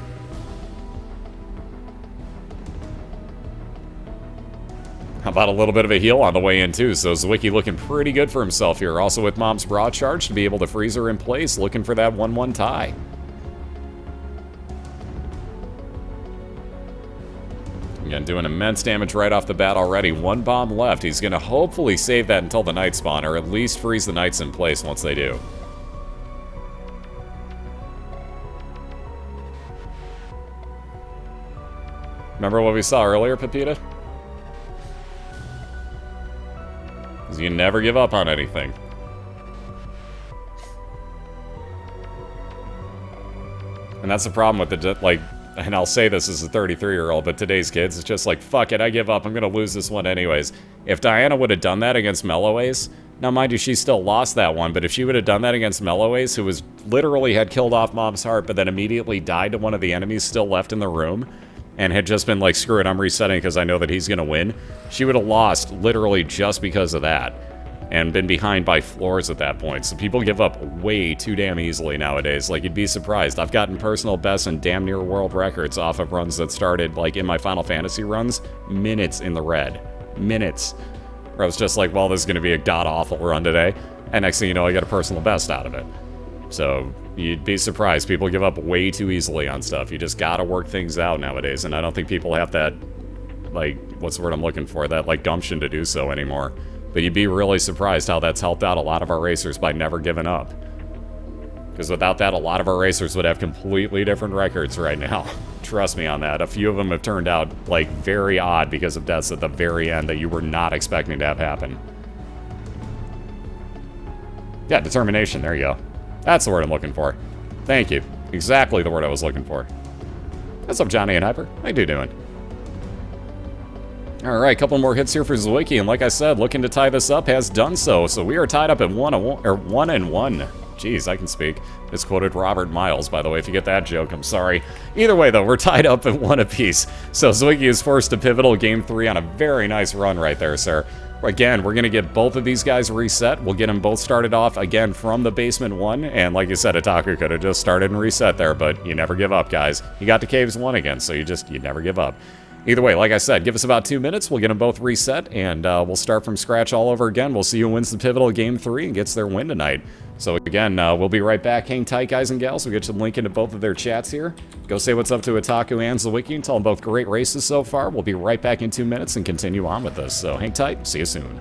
How about a little bit of a heal on the way in, too? So Zwiki looking pretty good for himself here. Also with Mom's Broad Charge to be able to freeze her in place, looking for that 1-1 tie. Again, doing immense damage right off the bat already. 1 bomb left. He's going to hopefully save that until the Night spawn, or at least freeze the Knights in place once they do. Remember what we saw earlier, Pepita? You never give up on anything. And that's the problem with the, like, and I'll say this as a 33-year-old, but today's kids, it's just like, fuck it, I give up, I'm gonna lose this one anyways. If Diana would have done that against Mellowace, now mind you, she still lost that one, but if she would have done that against Mellowace, who was literally had killed off Mom's Heart, but then immediately died to one of the enemies still left in the room, and had just been like, screw it, I'm resetting because I know that he's gonna win, she would have lost literally just because of that, and been behind by floors at that point. So people give up way too damn easily nowadays. Like, you'd be surprised. I've gotten personal bests and damn near world records off of runs that started, like, in my Final Fantasy runs, minutes in the red. Minutes. Where I was just like, well, this is gonna be a god-awful run today, and next thing you know, I get a personal best out of it. So, you'd be surprised. People give up way too easily on stuff. You just gotta work things out nowadays, and I don't think people have that, like, what's the word I'm looking for? That, like, gumption to do so anymore. But you'd be really surprised how that's helped out a lot of our racers by never giving up. Because without that, a lot of our racers would have completely different records right now. Trust me on that. A few of them have turned out, like, very odd because of deaths at the very end that you were not expecting to have happen. Yeah, determination. There you go. That's the word I'm looking for. Thank you. Exactly the word I was looking for. What's up, Johnny and Hyper? How you doing? Alright, couple more hits here for Zwiki, and like I said, looking to tie this up, has done so. So we are tied up at 1-1. Jeez, I can speak. This quoted Robert Miles, by the way, if you get that joke, I'm sorry. Either way, though, we're tied up at 1 apiece. So Zwiki is forced to pivotal Game 3 on a very nice run right there, sir. Again, we're going to get both of these guys reset. We'll get them both started off, again, from the basement 1. And like you said, Itaku could have just started and reset there, but you never give up, guys. You got to Caves 1 again, so you never give up. Either way, like I said, give us about 2 minutes. We'll get them both reset, and we'll start from scratch all over again. We'll see who wins the pivotal Game 3 and gets their win tonight. So again, we'll be right back. Hang tight, guys and gals. We'll get you the link into both of their chats here. Go say what's up to Itaku and Zwiki and tell them both great races so far. We'll be right back in 2 minutes and continue on with this. So hang tight. See you soon.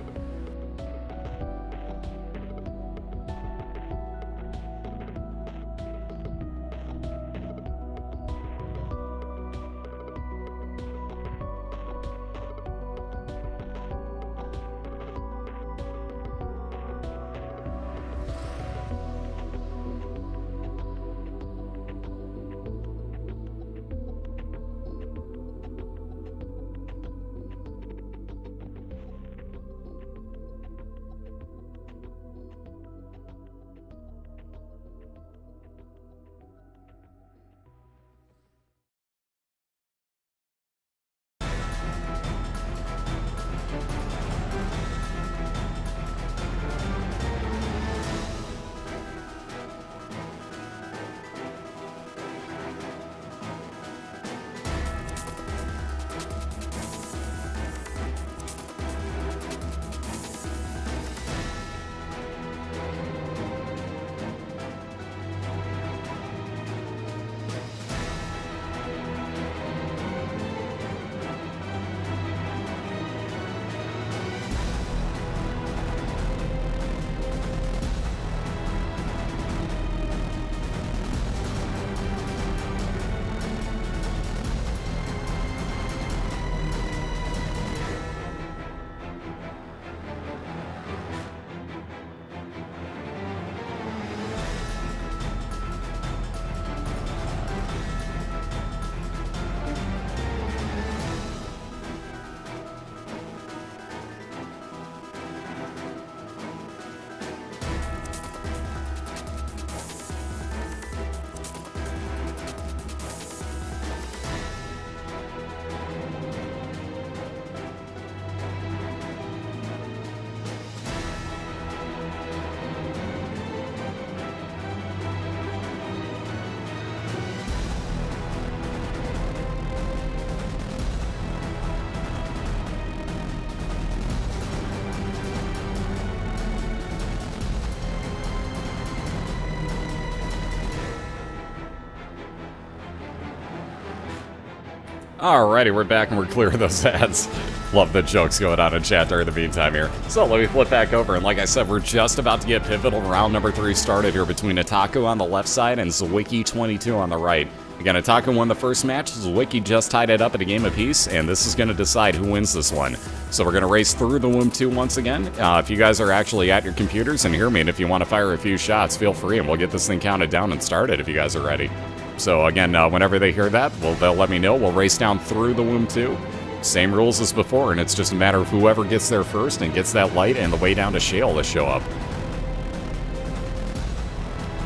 Alrighty, we're back and we're clear of those ads. Love the jokes going on in chat during the meantime here. So let me flip back over, and like I said, we're just about to get pivotal round number 3 started here between Itaku on the left side and Zwiki22 on the right. Again, Itaku won the first match, Zwiki just tied it up at a game apiece, and this is going to decide who wins this one. So we're going to race through the Womb 2 once again. If you guys are actually at your computers and hear me, and if you want to fire a few shots, feel free, and we'll get this thing counted down and started if you guys are ready. So again, whenever they hear that, they'll let me know. We'll race down through the Womb 2. Same rules as before, and it's just a matter of whoever gets there first and gets that light and the way down to Shale to show up.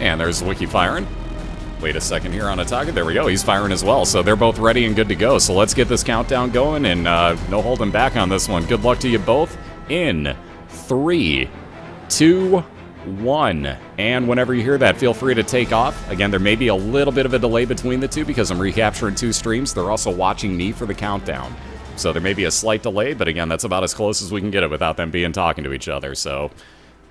And there's Zwiki firing. Wait a second here on Itaku. There we go. He's firing as well. So they're both ready and good to go. So let's get this countdown going, and no holding back on this one. Good luck to you both. In 3, 2, 1. And whenever you hear that, feel free to take off. Again, there may be a little bit of a delay between the two because I'm recapturing 2 streams. They're also watching me for the countdown. So there may be a slight delay, but again, that's about as close as we can get it without them being talking to each other. So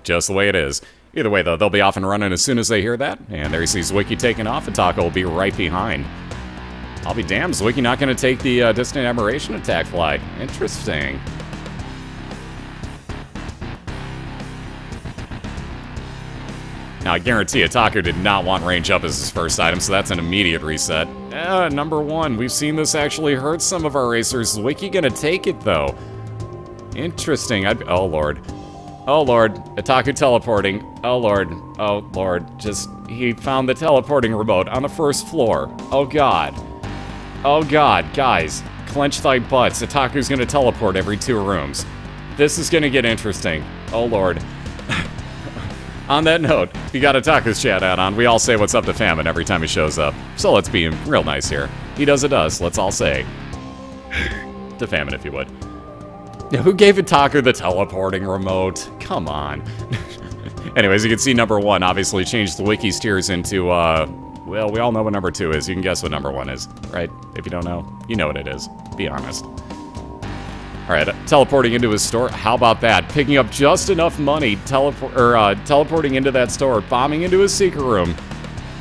just the way it is. Either way, though, they'll be off and running as soon as they hear that. And there you see Zwiki taking off. Itaku will be right behind. I'll be damned. Zwiki not going to take the Distant Admiration attack fly. Interesting. Now, I guarantee Itaku did not want range up as his first item, so that's an immediate reset. Number 1. We've seen this actually hurt some of our racers. Zwiki gonna take it, though. Interesting. Oh, Lord. Oh, Lord. Itaku teleporting. Oh, Lord. Oh, Lord. He found the teleporting remote on the first floor. Oh, God. Oh, God. Guys, clench thy butts. Itaku's gonna teleport every 2 rooms. This is gonna get interesting. Oh, Lord. On that note, if you got Itaku's chat out on, we all say what's up to Famine every time he shows up. So let's be real nice here. He does it us, let's all say. To Famine, if you would. Yeah, who gave Itaku the teleporting remote? Come on. Anyways, you can see number 1 obviously changed the wiki's tiers into, well, we all know what number 2 is. You can guess what number 1 is, right? If you don't know, you know what it is. Be honest. Alright, teleporting into his store. How about that? Picking up just enough money, teleporting into that store, bombing into his secret room,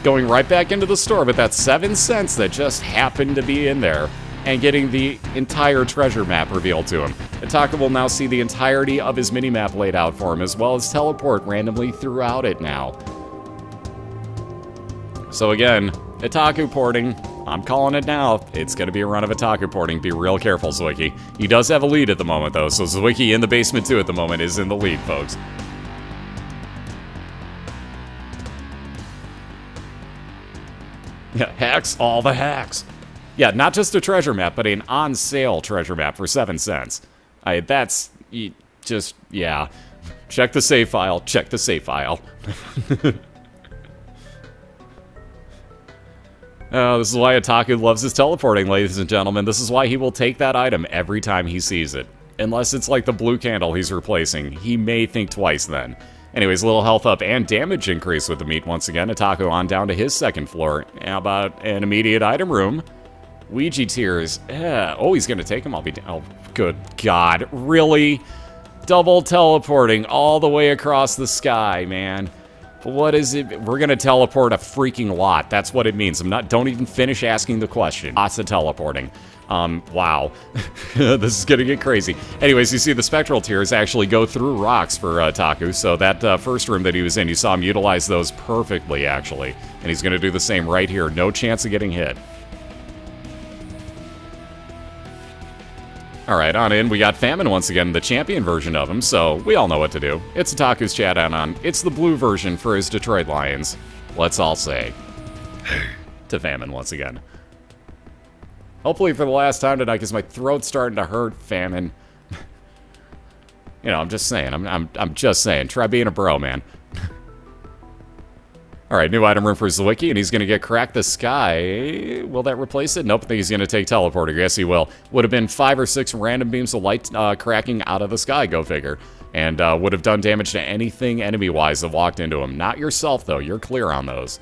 going right back into the store with that 7 cents that just happened to be in there, and getting the entire treasure map revealed to him. Itaku will now see the entirety of his minimap laid out for him, as well as teleport randomly throughout it now. So again, Itaku porting. I'm calling it now. It's going to be a run of Itaku porting. Be real careful, Zwiki. He does have a lead at the moment, though, so Zwiki in the basement 2 at the moment is in the lead, folks. Yeah, hacks, all the hacks. Yeah, not just a treasure map, but an on-sale treasure map for 7 cents. That's just, yeah. Check the save file, check the save file. This is why Itaku loves his teleporting, ladies and gentlemen. This is why he will take that item every time he sees it. Unless it's like the blue candle he's replacing. He may think twice then. Anyways, a little health up and damage increase with the meat once again. Itaku on down to his 2nd floor. How about an immediate item room? Ouija tears. Oh, he's gonna take him. I'll be down. Oh, good God. Really? Double teleporting all the way across the sky, man. What is it? We're gonna teleport a freaking lot. That's what it means. Don't even finish asking the question. Lots of teleporting. Wow. This is gonna get crazy. Anyways, you see the spectral tears actually go through rocks for Itaku, so that first room that he was in, you saw him utilize those perfectly, actually. And he's gonna do the same right here. No chance of getting hit. Alright, on in, we got Famine once again, the champion version of him, so we all know what to do. It's Itaku's chat on. It's the blue version for his Detroit Lions. Let's all say. To Famine once again. Hopefully for the last time tonight, because my throat's starting to hurt, Famine. You know, I'm just saying. I'm just saying. Try being a bro, man. Alright, new item room for Zwiki, and he's going to get Crack the Sky. Will that replace it? Nope, I think he's going to take Teleporter. Yes, he will. Would have been 5 or 6 random beams of light cracking out of the sky, go figure. And would have done damage to anything enemy-wise that walked into him. Not yourself, though. You're clear on those.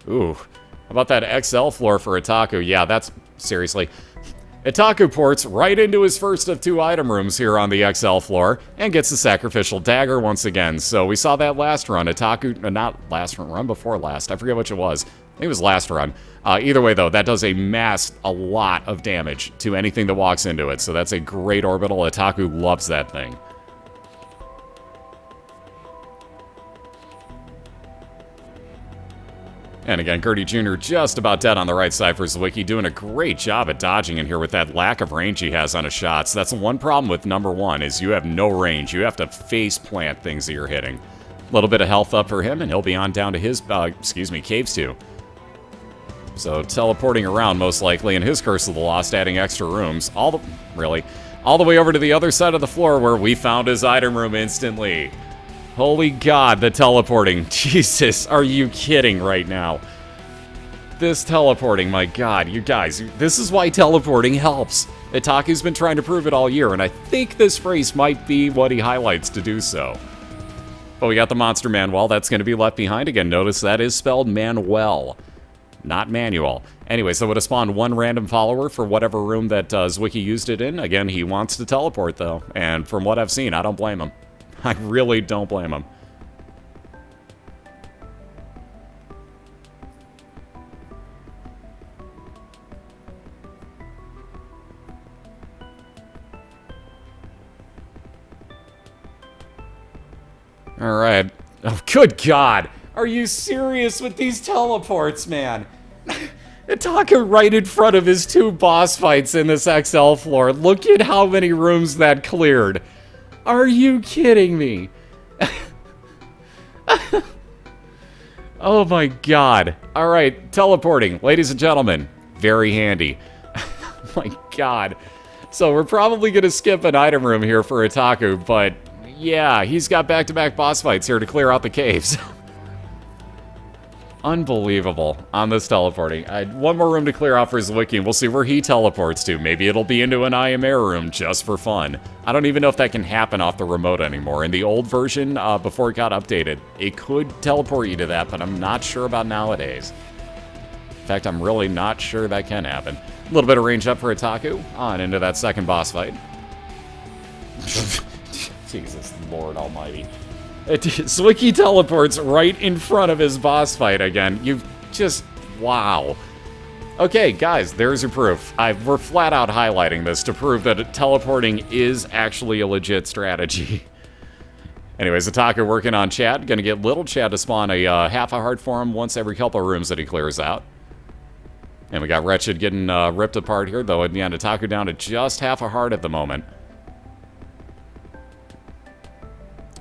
Ooh. How about that XL floor for Itaku? Yeah, that's... Seriously. Itaku ports right into his first of 2 item rooms here on the XL floor, and gets the Sacrificial Dagger once again. So we saw that last run. Itaku, not last run, before last. I forget which it was. I think it was last run. Either way, though, that does a lot of damage to anything that walks into it. So that's a great orbital. Itaku loves that thing. And again, Gertie Jr. just about dead on the right side for Zwiki, doing a great job at dodging in here with that lack of range he has on his shots. That's one problem with number 1, is you have no range. You have to face plant things that you're hitting. A little bit of health up for him, and he'll be on down to his, caves too. So teleporting around most likely, and his Curse of the Lost adding extra rooms. All the way over to the other side of the floor where we found his item room instantly. Holy God, the teleporting. Jesus, are you kidding right now? This teleporting, my God, you guys, this is why teleporting helps. Itaku's been trying to prove it all year, and I think this phrase might be what he highlights to do so. But we got the Monster Manuel, that's going to be left behind again. Notice that is spelled Manuel, not Manual. Anyway, so it would have spawned 1 random follower for whatever room that Zwiki used it in. Again, he wants to teleport, though, and from what I've seen, I don't blame him. I really don't blame him. Alright, Oh, good God. Are you serious with these teleports, man? Itaku right in front of his 2 boss fights in this XL floor. Look at how many rooms that cleared. Are you kidding me? Oh my God. All right, teleporting, ladies and gentlemen. Very handy. Oh my God. So we're probably going to skip an item room here for Itaku, but yeah, he's got back-to-back boss fights here to clear out the caves. Unbelievable on this teleporting. I had one more room to clear out for Zwiki, and we'll see where he teleports to. Maybe it'll be into an IMR room just for fun. I don't even know if that can happen off the remote anymore. In the old version, before it got updated, it could teleport you to that, but I'm not sure about nowadays. In fact, I'm really not sure that can happen. A little bit of range up for Itaku, on into that second boss fight. Jesus Lord Almighty. Zwiki teleports right in front of his boss fight again. You just... wow. Okay, guys, there's your proof. We're flat out highlighting this to prove that teleporting is actually a legit strategy. Anyways, Itaku working on Chad. Gonna get little Chad to spawn a half a heart for him once every couple of rooms that he clears out. And we got Wretched getting ripped apart here, though. In the end, Itaku down to just half a heart at the moment.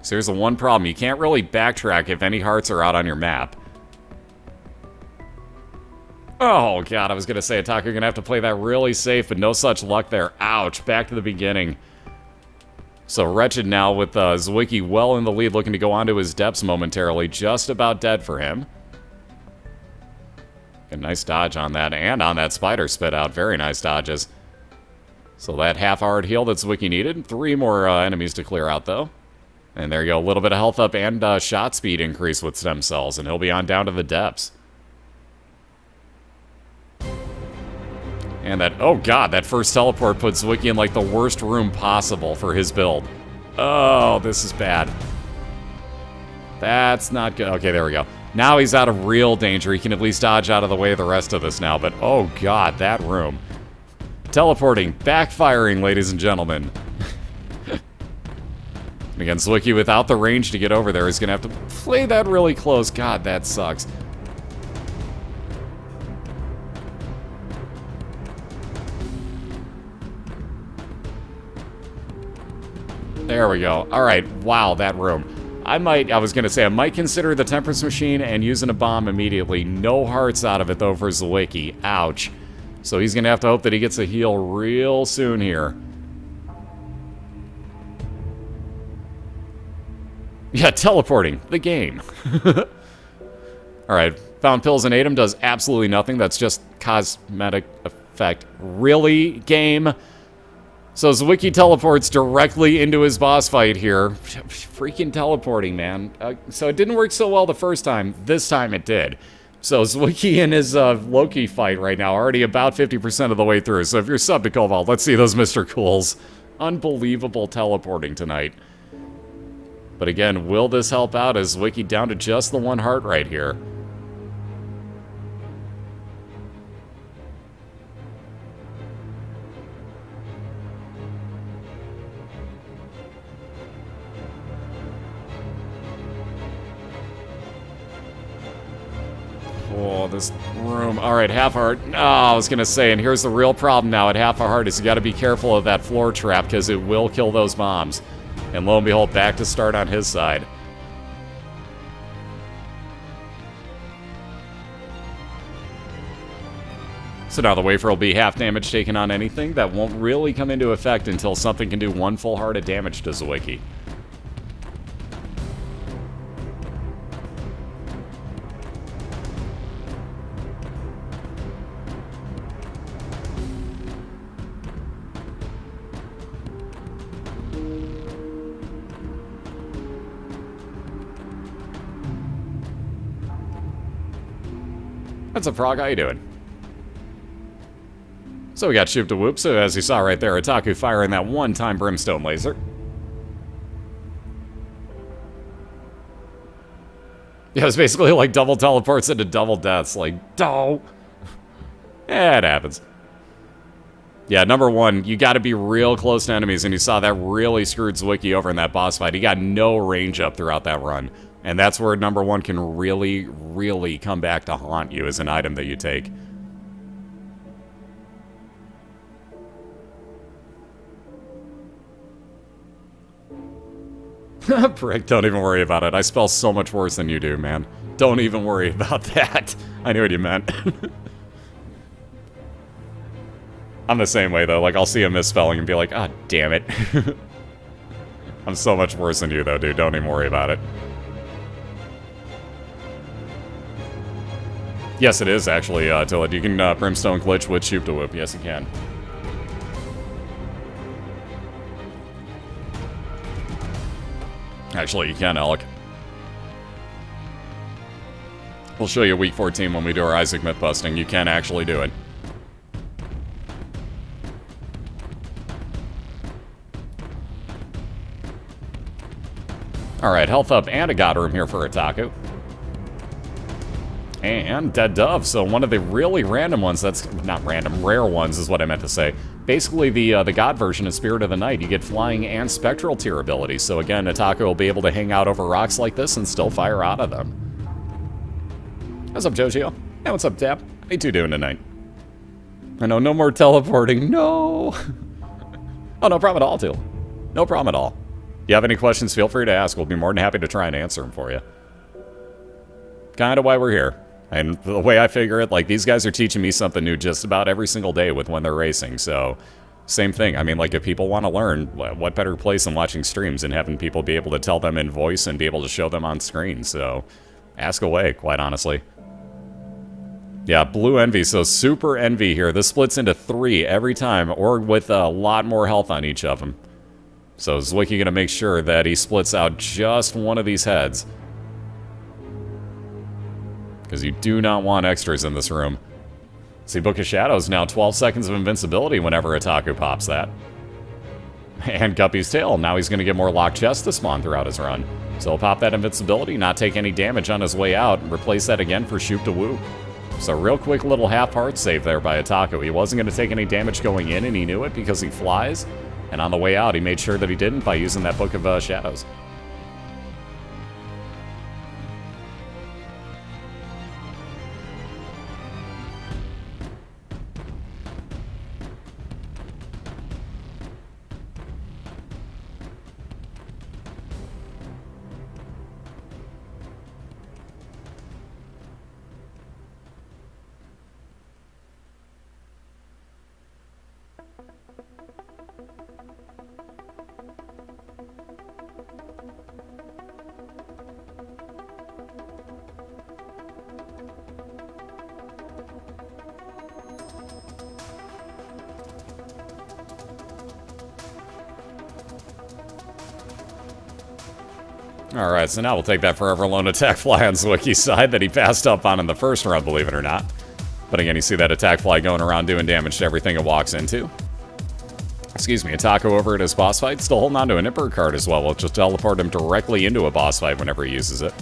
So here's the one problem. You can't really backtrack if any hearts are out on your map. Oh, God, I was going to say Itaku going to have to play that really safe, but no such luck there. Ouch, back to the beginning. So Wretched now with Zwiki well in the lead, looking to go onto his depths momentarily. Just about dead for him. A nice dodge on that, and on that spider spit out. Very nice dodges. So that half-hour heal that Zwiki needed. 3 more enemies to clear out, though. And there you go, a little bit of health up and shot speed increase with stem cells, and he'll be on down to the depths. And that, oh God, that first teleport puts Zwiki in like the worst room possible for his build. Oh, this is bad. That's not good. Okay, there we go. Now he's out of real danger. He can at least dodge out of the way of the rest of this now, but oh God, that room. Teleporting, backfiring, ladies and gentlemen. And again, Zwiki, without the range to get over there, is going to have to play that really close. God, that sucks. There we go. All right. Wow, that room. I was going to say, I might consider the Temperance Machine and using a bomb immediately. No hearts out of it, though, for Zwiki. Ouch. So he's going to have to hope that he gets a heal real soon here. Yeah, teleporting. The game. Alright, found pills and ate 'em does absolutely nothing. That's just cosmetic effect. Really, game? So Zwiki teleports directly into his boss fight here. Freaking teleporting, man. So it didn't work so well the first time. This time it did. So Zwiki in his Loki fight right now, already about 50% of the way through. So if you're sub to Koval, let's see those Mr. Cools. Unbelievable teleporting tonight. But again, will this help out as Zwiki down to just the 1 heart right here? Oh, this room. All right, half a heart. Oh, I was going to say, and here's the real problem now at half a heart is you got to be careful of that floor trap because it will kill those bombs. And lo and behold, back to start on his side. So now the wafer will be half damage taken on anything. That won't really come into effect until something can do 1 full heart of damage to Zwiki. What's up, Frog? How you doing? So we got Shoop to Whoop, so as you saw right there, Itaku firing that one-time Brimstone laser. Yeah, it was basically like double teleports into double deaths, like, oh. It happens. Yeah, number one, you got to be real close to enemies, and you saw that really screwed Zwiki over in that boss fight. He got no range up throughout that run, and that's where number one can really, really come back to haunt you as an item that you take. Prick, don't even worry about it. I spell so much worse than you do, man. Don't even worry about that. I knew what you meant. I'm the same way, though. Like, I'll see a misspelling and be like, ah, damn it. I'm so much worse than you, though, dude. Don't even worry about it. Yes, it is, actually, Tillett. You can Brimstone glitch with Shoop to Whoop. Yes, you can. Actually, you can, Alec. We'll show you week 14 when we do our Isaac myth busting. You can actually do it. Alright, health up and a god room here for Itaku. And Dead Dove, so one of the really random ones, that's not random, rare ones is what I meant to say. Basically, the god version of Spirit of the Night, you get flying and spectral tier abilities. So again, Itaku will be able to hang out over rocks like this and still fire out of them. What's up, Jojo? Hey, what's up, Tap? How you two doing tonight? I know, no more teleporting, no! Oh, no problem at all, Teal. No problem at all. If you have any questions, feel free to ask. We'll be more than happy to try and answer them for you. Kind of why we're here. And the way I figure it, like, these guys are teaching me something new just about every single day with when they're racing, so same thing. I mean, like, if people want to learn, what better place than watching streams and having people be able to tell them in voice and be able to show them on screen, so ask away, quite honestly. Yeah, Blue Envy, so Super Envy here. This splits into 3 every time, or with a lot more health on each of them. So Zwiki gonna make sure that he splits out just one of these heads. Because you do not want extras in this room. See, Book of Shadows now 12 seconds of invincibility whenever Itaku pops that. And Guppy's Tail, now he's gonna get more locked chests to spawn throughout his run. So he'll pop that invincibility, not take any damage on his way out, and replace that again for Shoop to Whoop. So real quick little half heart save there by Itaku. He wasn't gonna take any damage going in, and he knew it because he flies. And on the way out, he made sure that he didn't by using that Book of Shadows. Alright, so now we'll take that Forever Alone attack fly on Zwiki's side that he passed up on in the first run, believe it or not. But again, you see that attack fly going around doing damage to everything it walks into. Excuse me, Itaku over at his boss fight, still holding on to a Nipper card as well. We'll just teleport him directly into a boss fight whenever he uses it.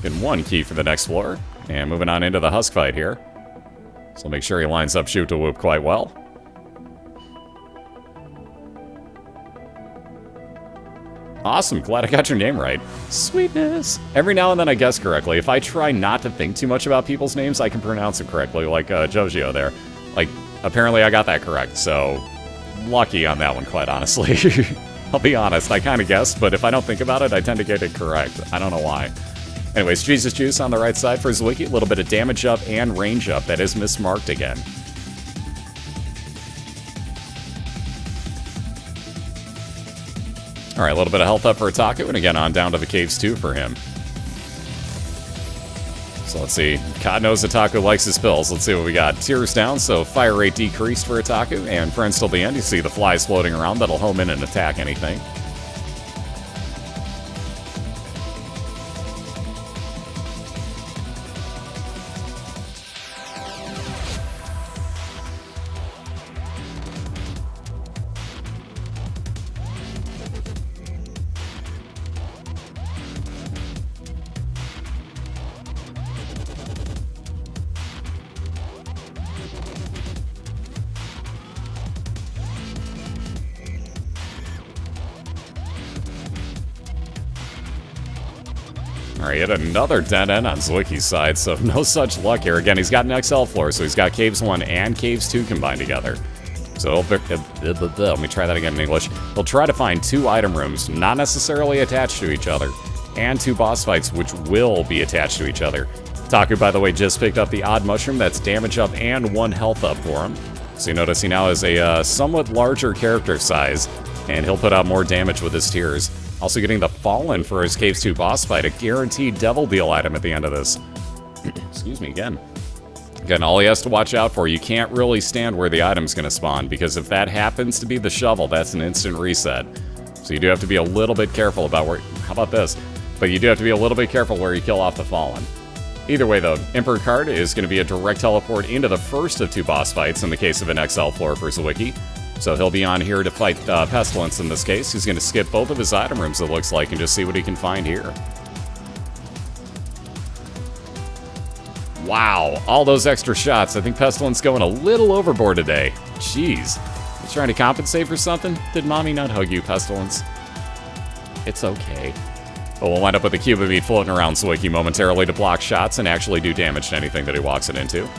Getting 1 key for the next floor. And moving on into the Husk fight here. So make sure he lines up Shoot to Whoop quite well. Awesome, glad I got your name right. Sweetness. Every now and then I guess correctly. If I try not to think too much about people's names, I can pronounce it correctly, like Jojo there. Like, apparently I got that correct, so lucky on that one, quite honestly. I'll be honest, I kind of guessed, but if I don't think about it, I tend to get it correct. I don't know why. Anyways, Jesus Juice on the right side for Zwiki. A little bit of damage up and range up. That is mismarked again. Alright, a little bit of health up for Itaku, and again, on down to the caves too for him. So let's see. God knows Itaku likes his pills. Let's see what we got. Tears down, so fire rate decreased for Itaku, and friends till the end. You see the flies floating around that'll home in and attack anything. Alright, yet another dead end on Zwiki's side, so no such luck here. Again, he's got an XL floor, so he's got Caves 1 and Caves 2 combined together. So let me try that again in English. He'll try to find 2 item rooms, not necessarily attached to each other, and 2 boss fights, which will be attached to each other. Itaku, by the way, just picked up the odd mushroom. That's damage up and 1 health up for him. So you notice he now has a somewhat larger character size, and he'll put out more damage with his tears. Also getting the Fallen for his Caves 2 boss fight, a guaranteed Devil Deal item at the end of this. Excuse me again. Again, all he has to watch out for, you can't really stand where the item's going to spawn, because if that happens to be the shovel, that's an instant reset. So you do have to be a little bit careful about where... How about this? But you do have to be a little bit careful where you kill off the Fallen. Either way, though, Emperor card is going to be a direct teleport into the first of 2 boss fights in the case of an XL floor for Zwiki. So he'll be on here to fight Pestilence in this case. He's going to skip both of his item rooms, it looks like, and just see what he can find here. Wow, all those extra shots. I think Pestilence going a little overboard today. Jeez. You trying to compensate for something? Did mommy not hug you, Pestilence? It's okay. But we'll wind up with a cube of meat floating around Zwiki momentarily to block shots and actually do damage to anything that he walks it into.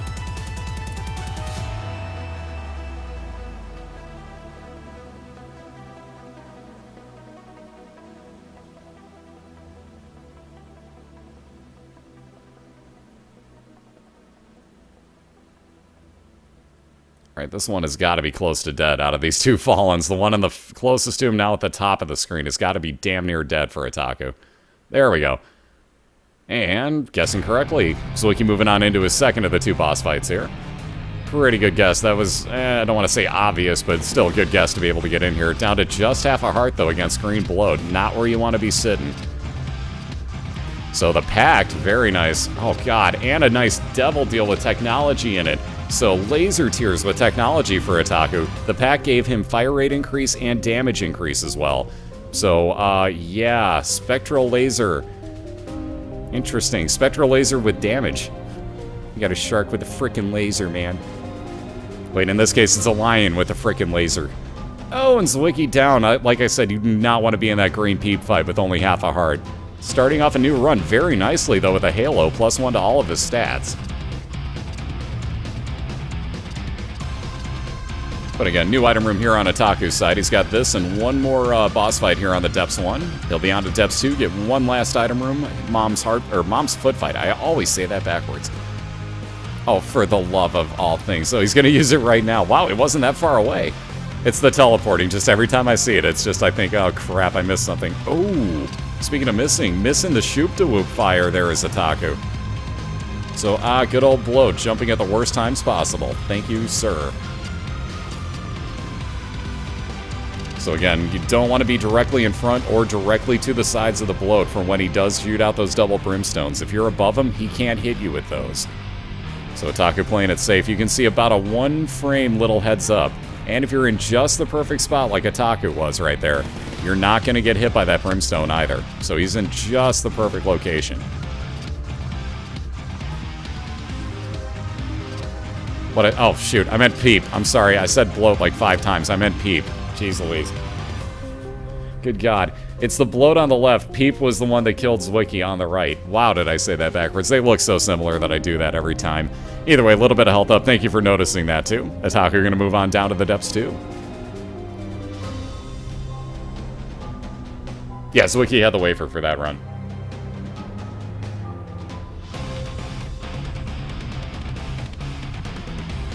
Alright, this one has got to be close to dead out of these 2 Fallens. The one closest to him now at the top of the screen has got to be damn near dead for Itaku. There we go. And, guessing correctly, Zwiki moving on into his second of the 2 boss fights here. Pretty good guess. That was, I don't want to say obvious, but still a good guess to be able to get in here. Down to just half a heart, though, against Green Bloat. Not where you want to be sitting. So the Pact, very nice. Oh, God, and a nice Devil Deal with technology in it. So laser tears with technology for Itaku. The Pact gave him fire rate increase and damage increase as well. So, yeah, Spectral Laser. Interesting. Spectral Laser with damage. You got a shark with a frickin' laser, man. Wait, in this case, it's a lion with a frickin' laser. Oh, and Zwiki down. Like I said, you do not want to be in that green peep fight with only half a heart. Starting off a new run very nicely, though, with a Halo, +1 to all of his stats. But again, new item room here on Itaku's side. He's got this and 1 more boss fight here on the Depths 1. He'll be on to Depths 2, get 1 last item room, Mom's Foot fight. I always say that backwards. Oh, for the love of all things. So he's going to use it right now. Wow, it wasn't that far away. It's the teleporting. Just every time I see it, it's just I think, oh crap, I missed something. Oh, speaking of missing the Shoop-da-Whoop fire there is Itaku. So, good old Bloat, jumping at the worst times possible. Thank you, sir. So again, you don't want to be directly in front or directly to the sides of the Bloat for when he does shoot out those double brimstones. If you're above him, he can't hit you with those. So Itaku playing it safe. You can see about a 1-frame little heads up. And if you're in just the perfect spot like Itaku was right there, you're not going to get hit by that brimstone either. So he's in just the perfect location. Oh shoot, I meant peep. I'm sorry, I said Bloat like 5 times. I meant peep. Jeez Louise. Good God. It's the Bloat on the left. Peep was the one that killed Zwiki on the right. Wow, did I say that backwards? They look so similar that I do that every time. Either way, a little bit of health up. Thank you for noticing that, too. Itaku going to move on down to the Depths, too. Yeah, Zwiki had the wafer for that run.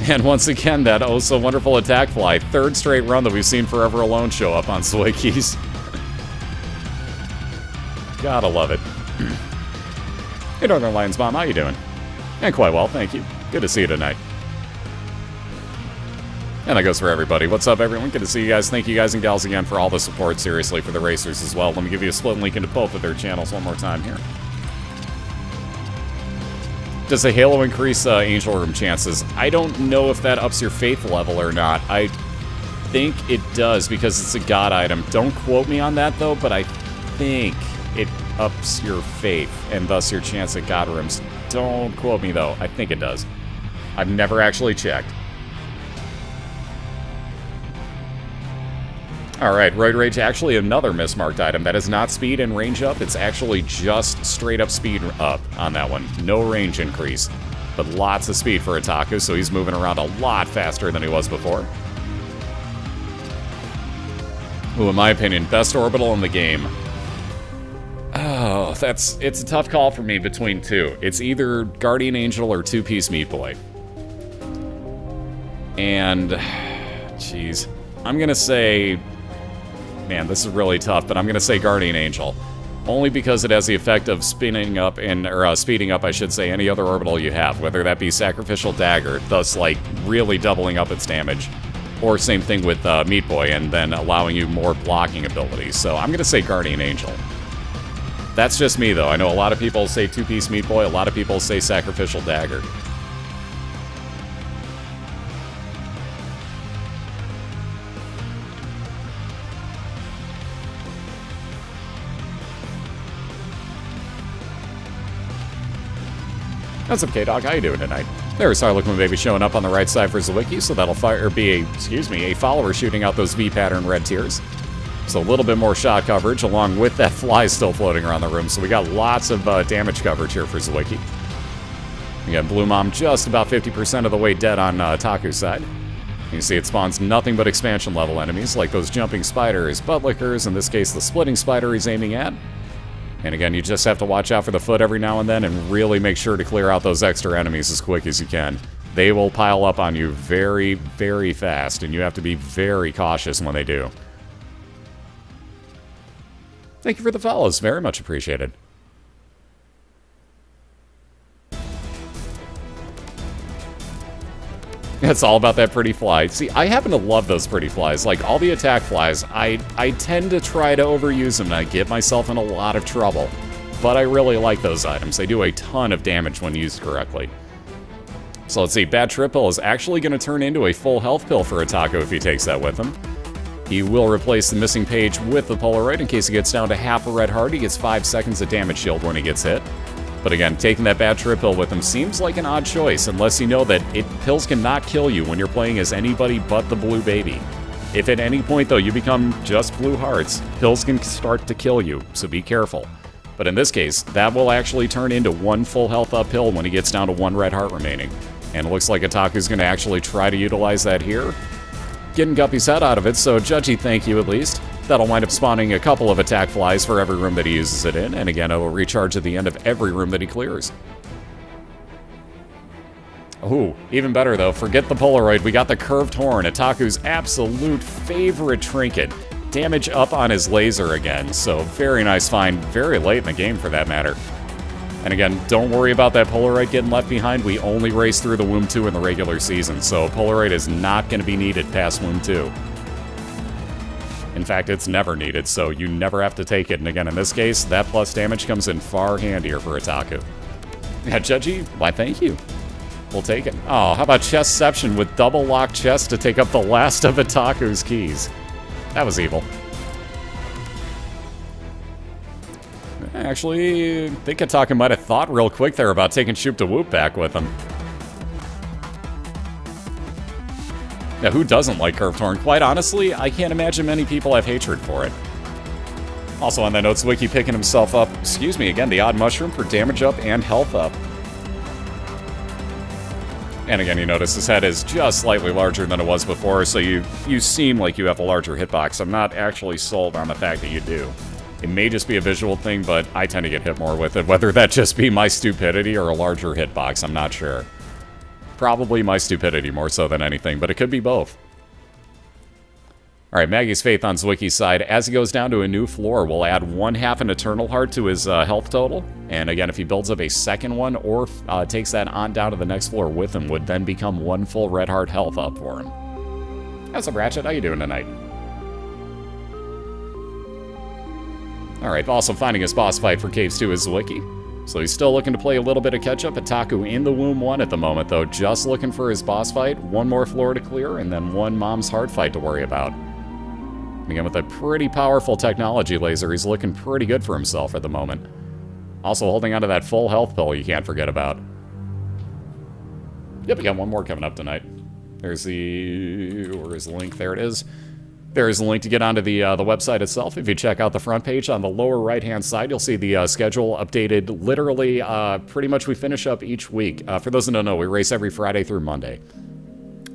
And once again, that oh-so-wonderful attack fly. 3rd straight run that we've seen Forever Alone show up on Zwiki's. Gotta love it. Hey, Northern Lions Mom, how you doing? And quite well, thank you. Good to see you tonight. And that goes for everybody. What's up, everyone? Good to see you guys. Thank you guys and gals again for all the support, seriously, for the racers as well. Let me give you a split link into both of their channels one more time here. Does the Halo increase Angel Room chances? I don't know if that ups your faith level or not. I think it does because it's a god item. Don't quote me on that, though, but I think it ups your faith and thus your chance at god rooms. Don't quote me, though. I think it does. I've never actually checked. Alright, Roid Rage, actually another mismarked item. That is not speed and range up, it's actually just straight up speed up on that one. No range increase, but lots of speed for Itaku, so he's moving around a lot faster than he was before. Ooh, in my opinion, best orbital in the game. Oh, it's a tough call for me between two. It's either Guardian Angel or two-piece Meat Boy. And, jeez, I'm gonna say... Man, this is really tough, but I'm going to say Guardian Angel. Only because it has the effect of spinning up, or speeding up, I should say, any other orbital you have, whether that be Sacrificial Dagger, thus, like, really doubling up its damage, or same thing with Meat Boy, and then allowing you more blocking abilities. So I'm going to say Guardian Angel. That's just me, though. I know a lot of people say two-piece Meat Boy, a lot of people say Sacrificial Dagger. What's up, K-Dog? How you doing tonight? There's Harlequin Baby showing up on the right side for Zwiki, so that'll be a follower shooting out those V-pattern red tears. So a little bit more shot coverage, along with that fly still floating around the room, so we got lots of damage coverage here for Zwiki. Again, Blue Mom just about 50% of the way dead on Taku's side. You can see it spawns nothing but expansion level enemies, like those jumping spiders, butt lickers, in this case the splitting spider he's aiming at. And again, you just have to watch out for the foot every now and then and really make sure to clear out those extra enemies as quick as you can. They will pile up on you very, very fast, and you have to be very cautious when they do. Thank you for the follows. Very much appreciated. It's all about that pretty fly. See, I happen to love those pretty flies. Like, all the attack flies, I tend to try to overuse them, and I get myself in a lot of trouble. But I really like those items. They do a ton of damage when used correctly. So let's see, Bad Trip Pill is actually going to turn into a full health pill for Itaku if he takes that with him. He will replace the missing page with the Polaroid in case he gets down to half a red heart. He gets 5 seconds of damage shield when he gets hit. But again, taking that Bad Trip Pill with him seems like an odd choice, unless you know that pills cannot kill you when you're playing as anybody but the Blue Baby. If at any point, though, you become just Blue Hearts, pills can start to kill you, so be careful. But in this case, that will actually turn into 1 full health up pill when he gets down to 1 red heart remaining. And it looks like Itaku's going to actually try to utilize that here. Getting Guppy's head out of it, so Judgy, thank you at least. That'll wind up spawning a couple of attack flies for every room that he uses it in, and again, it'll recharge at the end of every room that he clears. Ooh, even better though, forget the Polaroid, we got the Curved Horn, Itaku's absolute favorite trinket. Damage up on his laser again, so very nice find, very late in the game for that matter. And again, don't worry about that Polaroid getting left behind, we only race through the Womb 2 in the regular season, so Polaroid is not going to be needed past Womb 2. In fact, it's never needed, so you never have to take it. And again, in this case, that plus damage comes in far handier for Itaku. Yeah, Judgy, why thank you. We'll take it. Oh, how about Chestception with double lock chest to take up the last of Itaku's keys? That was evil. Actually, I think Itaku might have thought real quick there about taking Shoop to Whoop back with him. Now, who doesn't like Curved Horn? Quite honestly, I can't imagine many people have hatred for it. Also on that note, Zwiki picking himself up, again, the Odd Mushroom for damage up and health up. And again, you notice his head is just slightly larger than it was before, so you seem like you have a larger hitbox. I'm not actually sold on the fact that you do. It may just be a visual thing, but I tend to get hit more with it. Whether that just be my stupidity or a larger hitbox, I'm not sure. Probably my stupidity more so than anything, but it could be both. Alright, Maggie's Faith on Zwiki's side. As he goes down to a new floor, we'll add 1/2 an Eternal Heart to his health total. And again, if he builds up a second one or takes that on down to the next floor with him, would then become 1 full red heart health up for him. What's up, Ratchet? How you doing tonight? Alright, also finding his boss fight for Caves 2 is Zwiki. So he's still looking to play a little bit of catch-up. Itaku in the Womb 1 at the moment, though, just looking for his boss fight. 1 more floor to clear, and then 1 Mom's Heart fight to worry about. And again, with a pretty powerful technology laser, he's looking pretty good for himself at the moment. Also holding onto that full health pill you can't forget about. Yep, we got 1 more coming up tonight. There's the... where's the link? There it is. There is a link to get onto the website itself. If you check out the front page on the lower right-hand side, you'll see the schedule updated literally pretty much we finish up each week. For those that don't know, we race every Friday through Monday.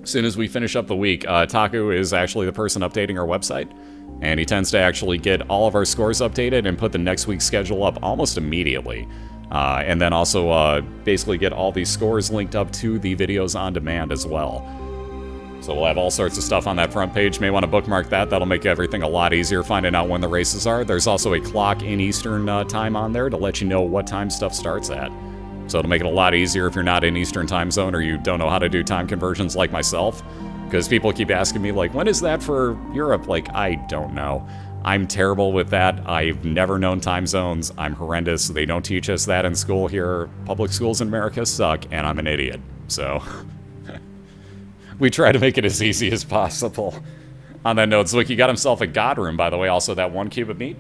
As soon as we finish up the week, Itaku is actually the person updating our website, and he tends to actually get all of our scores updated and put the next week's schedule up almost immediately. And then also basically get all these scores linked up to the videos on demand as well. So we'll have all sorts of stuff on that front page. May want to bookmark that. That'll make everything a lot easier finding out when the races are. There's also a clock in Eastern time on there to let you know what time stuff starts at. So it'll make it a lot easier if you're not in Eastern time zone or you don't know how to do time conversions like myself. Because people keep asking me, like, when is that for Europe? Like, I don't know. I'm terrible with that. I've never known time zones. I'm horrendous. They don't teach us that in school here. Public schools in America suck, and I'm an idiot. So we try to make it as easy as possible. On that note, Zwiki got himself a God Room, by the way. Also, that 1 cube of meat.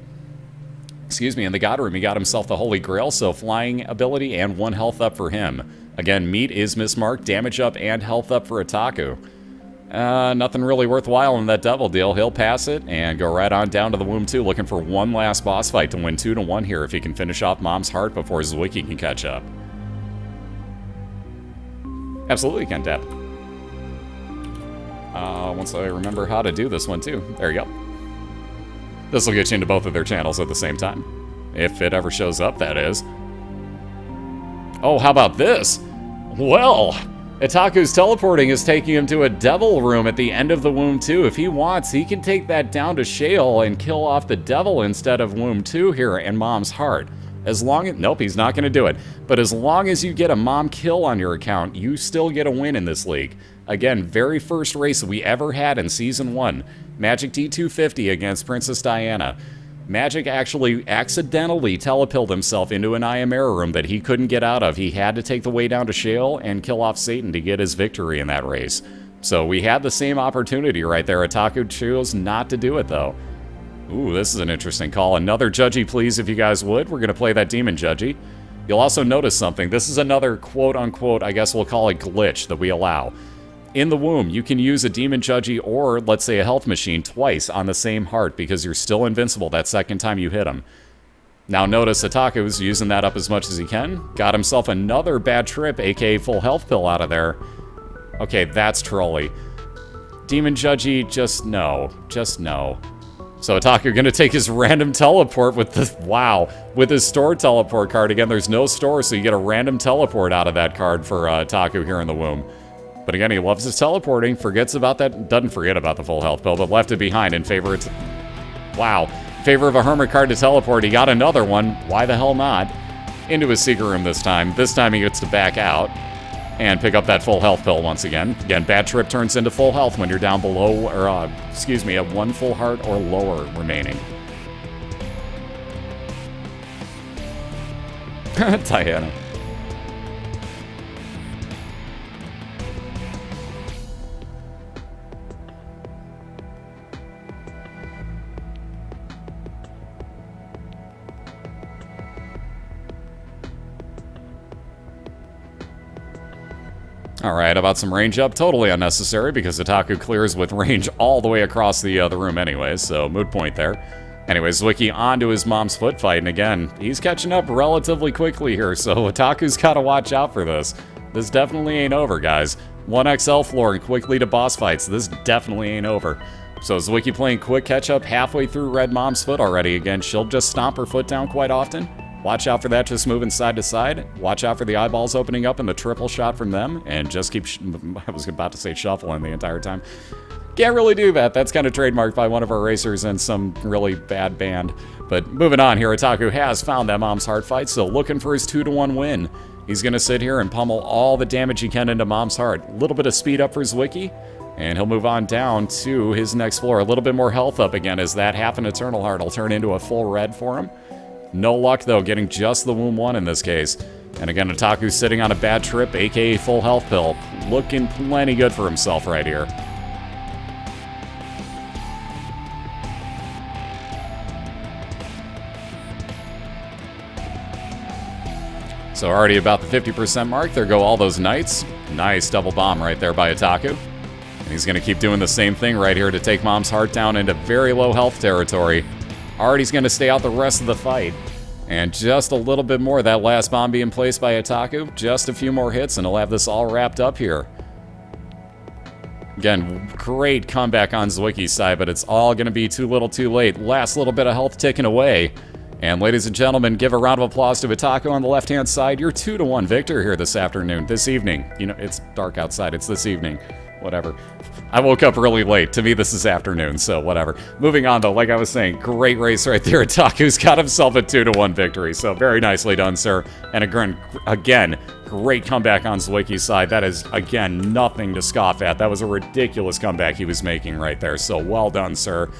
Excuse me, in the God Room, he got himself the Holy Grail, so flying ability and 1 health up for him. Again, meat is mismarked, damage up, and health up for Itaku. Nothing really worthwhile in that devil deal. He'll pass it and go right on down to the Womb 2, looking for one last boss fight to win 2-1 here if he can finish off Mom's Heart before Zwiki can catch up. Absolutely can tap. Once I remember how to do this one too. There you go. This will get you into both of their channels at the same time. If it ever shows up, that is. Oh, how about this? Well, Itaku's teleporting is taking him to a devil room at the end of the Womb 2. If he wants, he can take that down to Shale and kill off the devil instead of Womb 2 here and Mom's Heart. As long as... Nope, he's not going to do it. But as long as you get a mom kill on your account, you still get a win in this league. Again, very first race we ever had in Season 1. Magic D250 against Princess Diana. Magic actually accidentally telepilled himself into an Ayamera room that he couldn't get out of. He had to take the way down to Shale and kill off Satan to get his victory in that race. So we had the same opportunity right there. Itaku chose not to do it, though. Ooh, this is an interesting call. Another Judgy, please, if you guys would. We're going to play that Demon Judgy. You'll also notice something. This is another quote-unquote, I guess we'll call it glitch that we allow. In the Womb, you can use a Demon Judgy or, let's say, a health machine twice on the same heart because you're still invincible that second time you hit him. Now notice Itaku's using that up as much as he can. Got himself another bad trip, aka full health pill out of there. Okay, that's trolly. Demon Judgy, just no. Just no. So Itaku gonna take his random teleport with the... Wow. With his store teleport card. Again, there's no store, so you get a random teleport out of that card for Itaku here in the Womb. But again, he loves his teleporting, forgets about that, doesn't forget about the full health pill, but left it behind in favor of... Wow. In favor of a hermit card to teleport, he got another one. Why the hell not? Into his secret room this time. This time he gets to back out and pick up that full health pill once again. Again, bad trip turns into full health when you're down below, or, excuse me, at 1 full heart or lower remaining. Diana. Alright, about some range up. Totally unnecessary because Itaku clears with range all the way across the room anyways, so moot point there. Anyways, Zwiki onto his mom's foot fight, and again, he's catching up relatively quickly here, so Itaku's gotta watch out for this. This definitely ain't over, guys. 1XL floor and quickly to boss fights. This definitely ain't over. So Zwiki playing quick catch-up halfway through Red Mom's foot already. Again, she'll just stomp her foot down quite often. Watch out for that just moving side to side. Watch out for the eyeballs opening up and the triple shot from them. And just keep, I was about to say shuffling the entire time. Can't really do that. That's kind of trademarked by one of our racers in some really bad band. But moving on here, Itaku has found that Mom's Heart fight, so looking for his 2-1 win. He's going to sit here and pummel all the damage he can into Mom's Heart. A little bit of speed up for Zwiki, and he'll move on down to his next floor. A little bit more health up again as that half an Eternal Heart will turn into a full red for him. No luck, though, getting just the Womb 1 in this case. And again, Itaku's sitting on a bad trip, aka full health pill. Looking plenty good for himself right here. So already about the 50% mark. There go all those knights. Nice double bomb right there by Itaku. And he's going to keep doing the same thing right here to take Mom's heart down into very low health territory. Artie's going to stay out the rest of the fight. And just a little bit more. That last bomb being placed by Itaku. Just a few more hits and he'll have this all wrapped up here. Again, great comeback on Zwiki's side, but it's all going to be too little too late. Last little bit of health taken away. And ladies and gentlemen, give a round of applause to Itaku on the left-hand side. You're 2-1 victor here this afternoon, this evening. You know, it's dark outside. It's this evening. Whatever. I woke up really late. To me, this is afternoon, so whatever. Moving on, though, like I was saying, great race right there. Itaku's got himself a 2-1 victory, so very nicely done, sir. And again, great comeback on Zwiki's side. That is, again, nothing to scoff at. That was a ridiculous comeback he was making right there, so well done, sir.